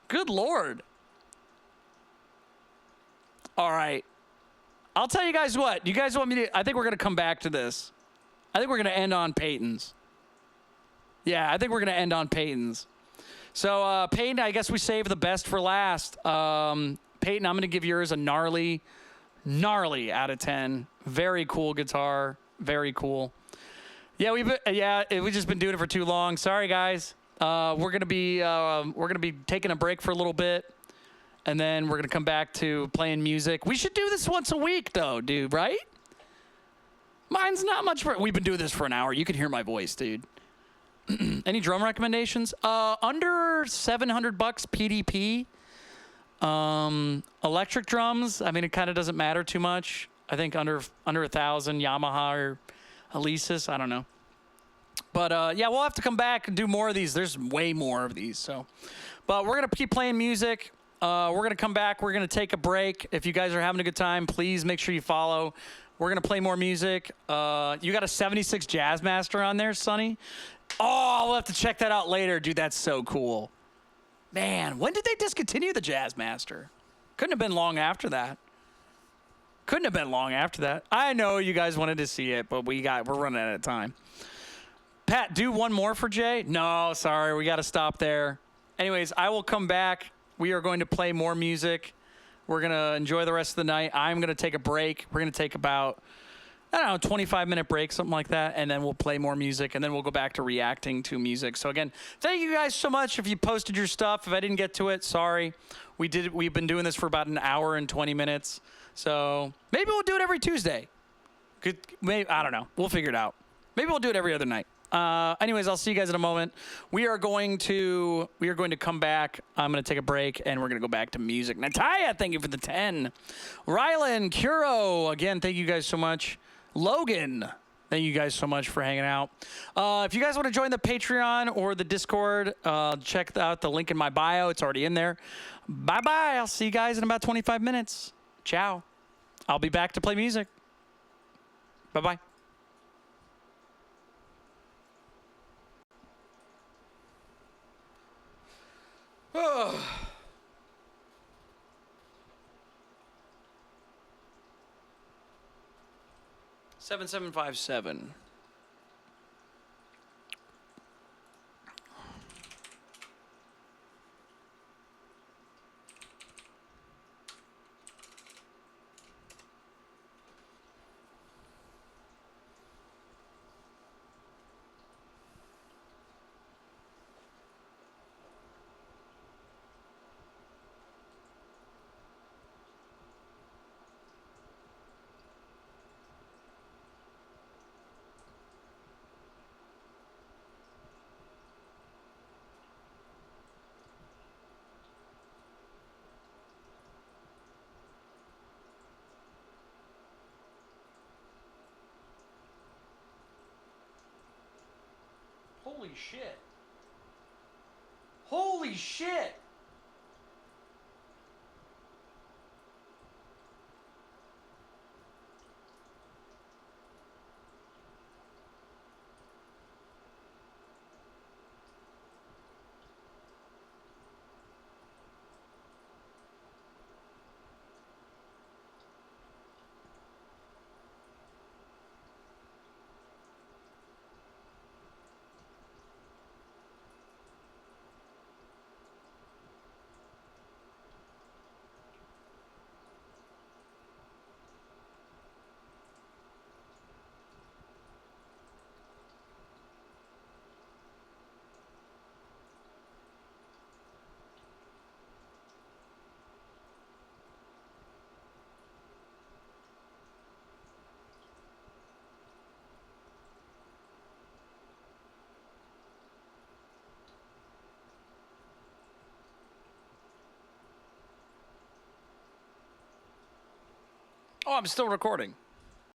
Good Lord. All right. I'll tell you guys what. You guys want me to... I think we're going to come back to this. I think we're going to end on Peyton's. Yeah, I think we're going to end on Peyton's. So, Peyton, I guess we saved the best for last. Peyton, I'm going to give yours a gnarly out of 10. Very cool guitar. Very cool. Yeah, we've just been doing it for too long. Sorry, guys. We're gonna be taking a break for a little bit, and then we're gonna come back to playing music. We should do this once a week, though, dude. Right? Mine's not much. We've been doing this for an hour. You can hear my voice, dude. Any drum recommendations? Under $700 PDP. Electric drums. I mean, it kind of doesn't matter too much. I think under 1,000 Yamaha or Alesis. I don't know. But yeah, we'll have to come back and do more of these. There's way more of these. So, but we're gonna keep playing music. We're gonna come back. We're gonna take a break. If you guys are having a good time, please make sure you follow. We're gonna play more music. You got a 76 Jazzmaster on there, Sonny? Oh, we'll have to check that out later, dude. That's so cool. Man, when did they discontinue the Jazzmaster? Couldn't have been long after that. Couldn't have been long after that. I know you guys wanted to see it, but we're running out of time. Pat, do one more for Jay? No, sorry, we got to stop there. Anyways, I will come back. We are going to play more music. We're going to enjoy the rest of the night. I'm going to take a break. We're going to take about, I don't know, 25-minute break, something like that, and then we'll play more music, and then we'll go back to reacting to music. So again, thank you guys so much. If you posted your stuff, if I didn't get to it, sorry. We've been doing this for about an hour and 20 minutes. So maybe we'll do it every Tuesday. Maybe, I don't know. We'll figure it out. Maybe we'll do it every other night. Anyways, I'll see you guys in a moment. We are going to come back. I'm going to take a break, and we're going to go back to music. Natalia, thank you for the 10. Rylan, Kuro, again, thank you guys so much. Logan, thank you guys so much for hanging out. If you guys want to join the Patreon or the Discord, check out the link in my bio. It's already in there. Bye-bye. I'll see you guys in about 25 minutes. Ciao. I'll be back to play music. Bye-bye. Oh. 7757. Holy shit. Holy shit. Oh, I'm still recording.